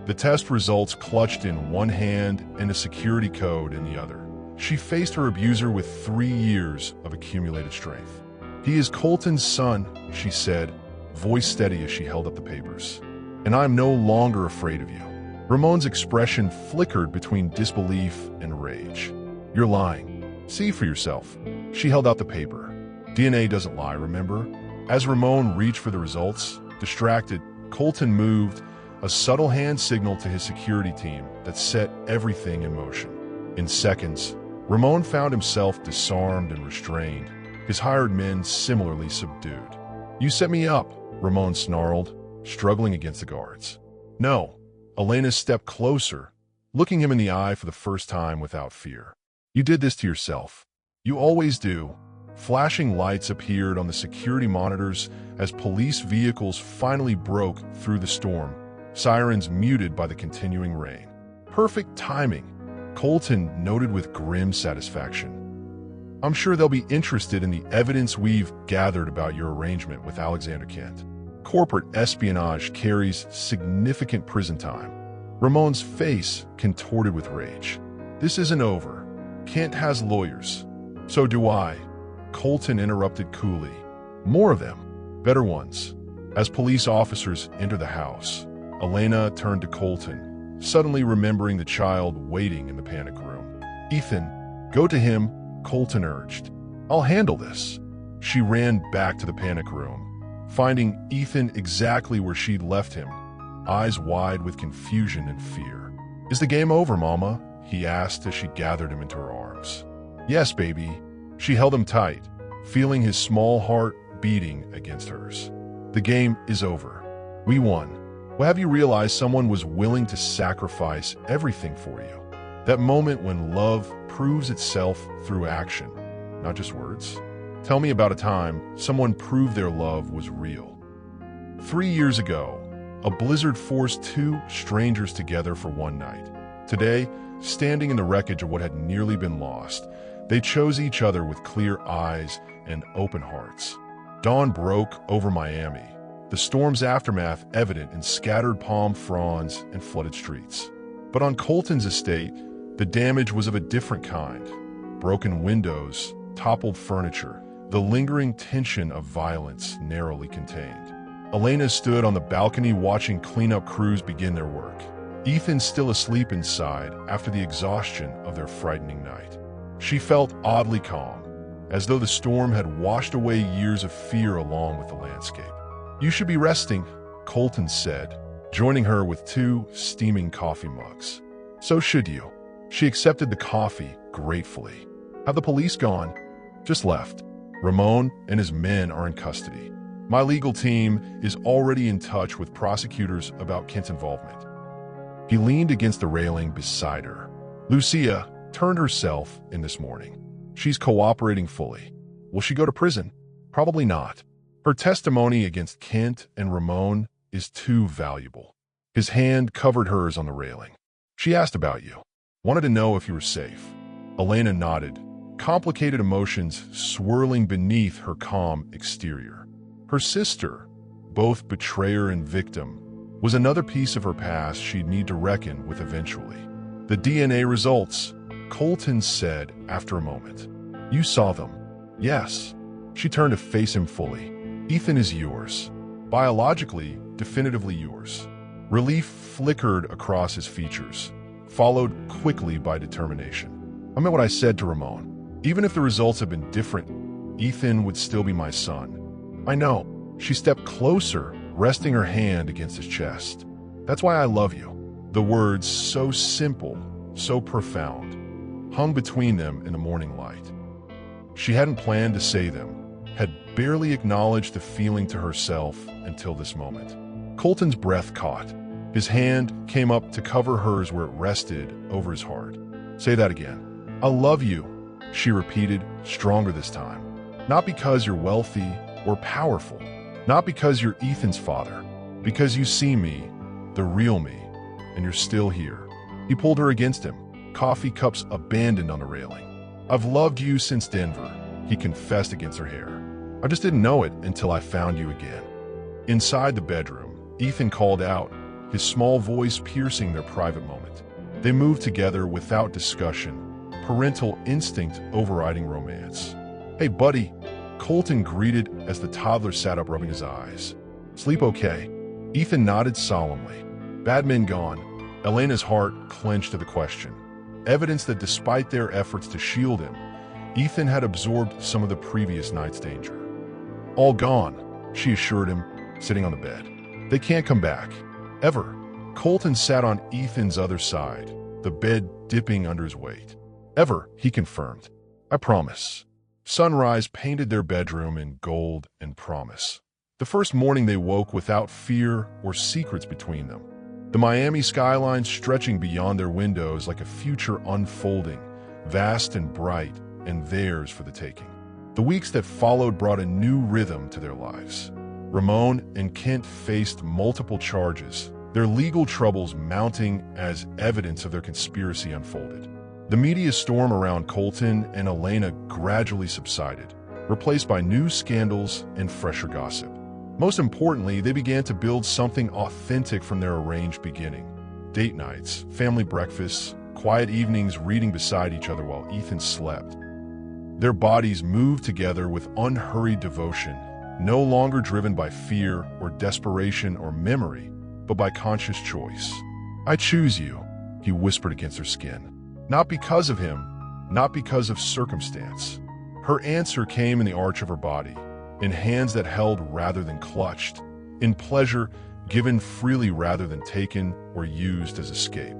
the test results clutched in one hand and a security code in the other. She faced her abuser with 3 years of accumulated strength. He is Colton's son, she said, voice steady as she held up the papers. And I'm no longer afraid of you. Ramon's expression flickered between disbelief and rage. You're lying. See for yourself. She held out the paper. DNA doesn't lie, remember? As Ramon reached for the results, distracted, Colton moved, a subtle hand signal to his security team that set everything in motion. In seconds, Ramon found himself disarmed and restrained, his hired men similarly subdued. You set me up, Ramon snarled, struggling against the guards. No. Elena stepped closer, looking him in the eye for the first time without fear. You did this to yourself. You always do. Flashing lights appeared on the security monitors as police vehicles finally broke through the storm, sirens muted by the continuing rain. Perfect timing, Colton noted with grim satisfaction. I'm sure they'll be interested in the evidence we've gathered about your arrangement with Alexander Kent. Corporate espionage carries significant prison time. Ramon's face contorted with rage. This isn't over. Kent has lawyers. So do I. Colton interrupted coolly. More of them. Better ones. As police officers enter the house, Elena turned to Colton, suddenly remembering the child waiting in the panic room. Ethan, go to him, Colton urged. I'll handle this. She ran back to the panic room, finding Ethan exactly where she'd left him, eyes wide with confusion and fear. Is the game over, Mama? He asked as she gathered him into her arms. Yes, baby. She held him tight, feeling his small heart beating against hers. The game is over. We won. Well, have you realized someone was willing to sacrifice everything for you? That moment when love proves itself through action, not just words. Tell me about a time someone proved their love was real. 3 years ago, a blizzard forced 2 strangers together for one night. Today, standing in the wreckage of what had nearly been lost, they chose each other with clear eyes and open hearts. Dawn broke over Miami, the storm's aftermath evident in scattered palm fronds and flooded streets. But on Colton's estate, the damage was of a different kind. Broken windows, toppled furniture, the lingering tension of violence narrowly contained. Elena stood on the balcony watching cleanup crews begin their work. Ethan still asleep inside after the exhaustion of their frightening night. She felt oddly calm, as though the storm had washed away years of fear along with the landscape. You should be resting, Colton said, joining her with 2 steaming coffee mugs. So should you. She accepted the coffee gratefully. Have the police gone? Just left. Ramon and his men are in custody. My legal team is already in touch with prosecutors about Kent's involvement. He leaned against the railing beside her. Lucia turned herself in this morning. She's cooperating fully. Will she go to prison? Probably not. Her testimony against Kent and Ramon is too valuable. His hand covered hers on the railing. She asked about you. Wanted to know if you were safe. Elena nodded, complicated emotions swirling beneath her calm exterior. Her sister, both betrayer and victim, was another piece of her past she'd need to reckon with eventually. The DNA results, Colton said after a moment. You saw them. Yes. She turned to face him fully. Ethan is yours. Biologically, definitively yours. Relief flickered across his features, followed quickly by determination. I meant what I said to Ramon. Even if the results had been different, Ethan would still be my son. I know. She stepped closer, resting her hand against his chest. That's why I love you. The words, so simple, so profound, hung between them in the morning light. She hadn't planned to say them, had barely acknowledged the feeling to herself until this moment. Colton's breath caught. His hand came up to cover hers where it rested over his heart. Say that again. I love you, she repeated, stronger this time. Not because you're wealthy or powerful, not because you're Ethan's father, because you see me, the real me, and you're still here. He pulled her against him, coffee cups abandoned on the railing. I've loved you since Denver, he confessed against her hair. I just didn't know it until I found you again. Inside the bedroom, Ethan called out, his small voice piercing their private moment. They moved together without discussion, parental instinct overriding romance. Hey, buddy, Colton greeted as the toddler sat up rubbing his eyes. Sleep okay? Ethan nodded solemnly. Bad men gone. Elena's heart clenched to the question. Evidence that despite their efforts to shield him, Ethan had absorbed some of the previous night's danger. All gone, she assured him, sitting on the bed. They can't come back. Ever. Colton sat on Ethan's other side, the bed dipping under his weight. Ever, he confirmed. I promise. Sunrise painted their bedroom in gold and promise. The first morning they woke without fear or secrets between them. The Miami skyline stretching beyond their windows like a future unfolding, vast and bright, and theirs for the taking. The weeks that followed brought a new rhythm to their lives. Ramon and Kent faced multiple charges, their legal troubles mounting as evidence of their conspiracy unfolded. The media storm around Colton and Elena gradually subsided, replaced by new scandals and fresher gossip. Most importantly, they began to build something authentic from their arranged beginning. Date nights, family breakfasts, quiet evenings reading beside each other while Ethan slept. Their bodies moved together with unhurried devotion, no longer driven by fear or desperation or memory, but by conscious choice. I choose you, he whispered against her skin. Not because of him, not because of circumstance. Her answer came in the arch of her body, in hands that held rather than clutched, in pleasure given freely rather than taken or used as escape.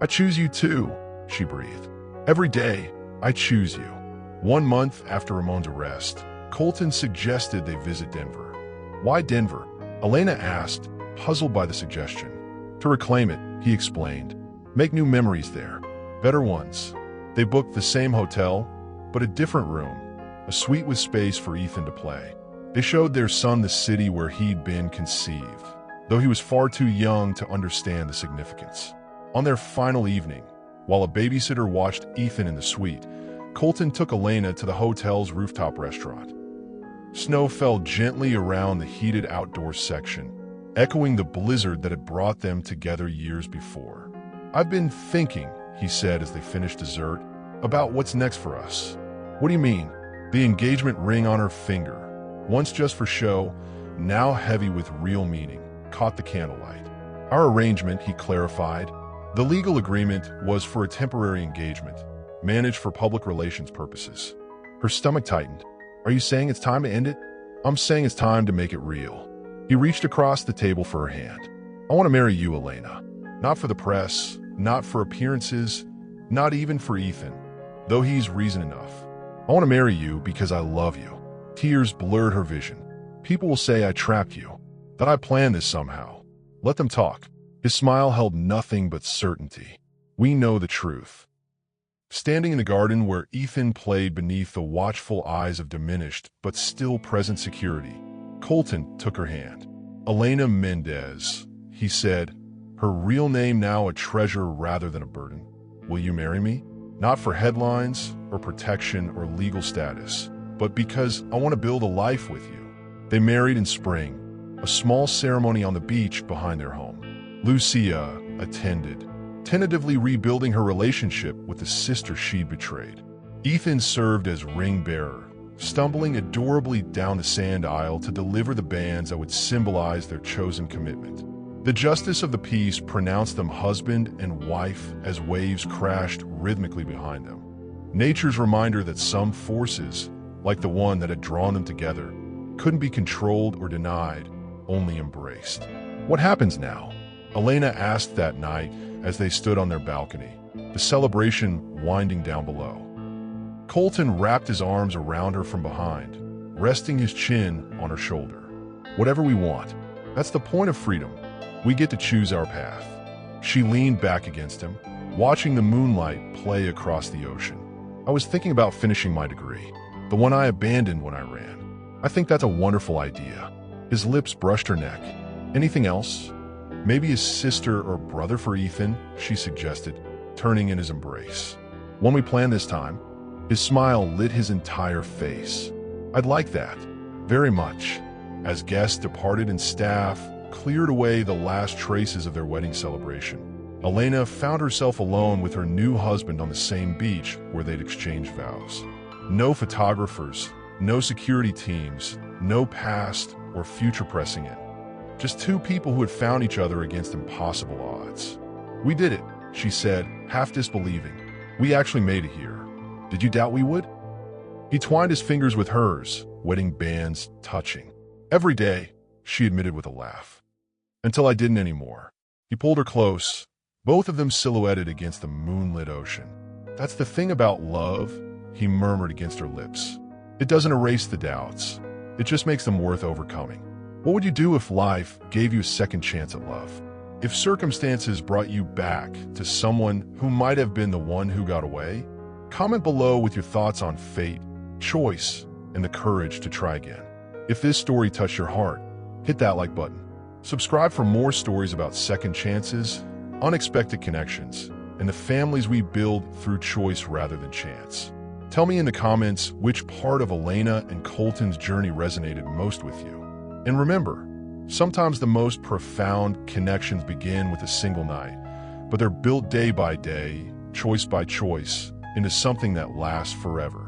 I choose you too, she breathed. Every day, I choose you. 1 month after Ramon's arrest, Colton suggested they visit Denver. Why Denver? Elena asked, puzzled by the suggestion. To reclaim it, he explained. Make new memories there. Better ones. They booked the same hotel, but a different room, a suite with space for Ethan to play. They showed their son the city where he'd been conceived, though he was far too young to understand the significance. On their final evening, while a babysitter watched Ethan in the suite, Colton took Elena to the hotel's rooftop restaurant. Snow fell gently around the heated outdoor section, echoing the blizzard that had brought them together years before. I've been thinking, he said as they finished dessert, about what's next for us. What do you mean? The engagement ring on her finger, once just for show, now heavy with real meaning, caught the candlelight. Our arrangement, he clarified. The legal agreement was for a temporary engagement, managed for public relations purposes. Her stomach tightened. Are you saying it's time to end it? I'm saying it's time to make it real. He reached across the table for her hand. I want to marry you, Elena. Not for the press, not for appearances, not even for Ethan, though he's reason enough. I want to marry you because I love you. Tears blurred her vision. People will say I trapped you, that I planned this somehow. Let them talk. His smile held nothing but certainty. We know the truth. Standing in the garden where Ethan played beneath the watchful eyes of diminished but still present security, Colton took her hand. Elena Mendez, he said, her real name now a treasure rather than a burden. Will you marry me? Not for headlines or protection or legal status, but because I want to build a life with you. They married in spring, a small ceremony on the beach behind their home. Lucia attended, tentatively rebuilding her relationship with the sister she'd betrayed. Ethan served as ring bearer, stumbling adorably down the sand aisle to deliver the bands that would symbolize their chosen commitment. The justice of the peace pronounced them husband and wife as waves crashed rhythmically behind them. Nature's reminder that some forces, like the one that had drawn them together, couldn't be controlled or denied, only embraced. What happens now? Elena asked that night as they stood on their balcony, the celebration winding down below. Colton wrapped his arms around her from behind, resting his chin on her shoulder. Whatever we want, that's the point of freedom. We get to choose our path. She leaned back against him, watching the moonlight play across the ocean. I was thinking about finishing my degree, the one I abandoned when I ran. I think that's a wonderful idea. His lips brushed her neck. Anything else? Maybe his sister or brother for Ethan, she suggested, turning in his embrace. When we plan this time, his smile lit his entire face. I'd like that, very much. As guests departed and staff cleared away the last traces of their wedding celebration, Elena found herself alone with her new husband on the same beach where they'd exchanged vows. No photographers, no security teams, no past or future pressing in. Just two people who had found each other against impossible odds. We did it, she said, half disbelieving. We actually made it here. Did you doubt we would? He twined his fingers with hers, wedding bands touching. Every day, she admitted with a laugh. Until I didn't anymore. He pulled her close, both of them silhouetted against the moonlit ocean. That's the thing about love, he murmured against her lips. It doesn't erase the doubts. It just makes them worth overcoming. What would you do if life gave you a second chance at love? If circumstances brought you back to someone who might have been the one who got away? Comment below with your thoughts on fate, choice, and the courage to try again. If this story touched your heart, hit that like button. Subscribe for more stories about second chances, unexpected connections, and the families we build through choice rather than chance. Tell me in the comments which part of Elena and Colton's journey resonated most with you. And remember, sometimes the most profound connections begin with a single night, but they're built day by day, choice by choice, into something that lasts forever.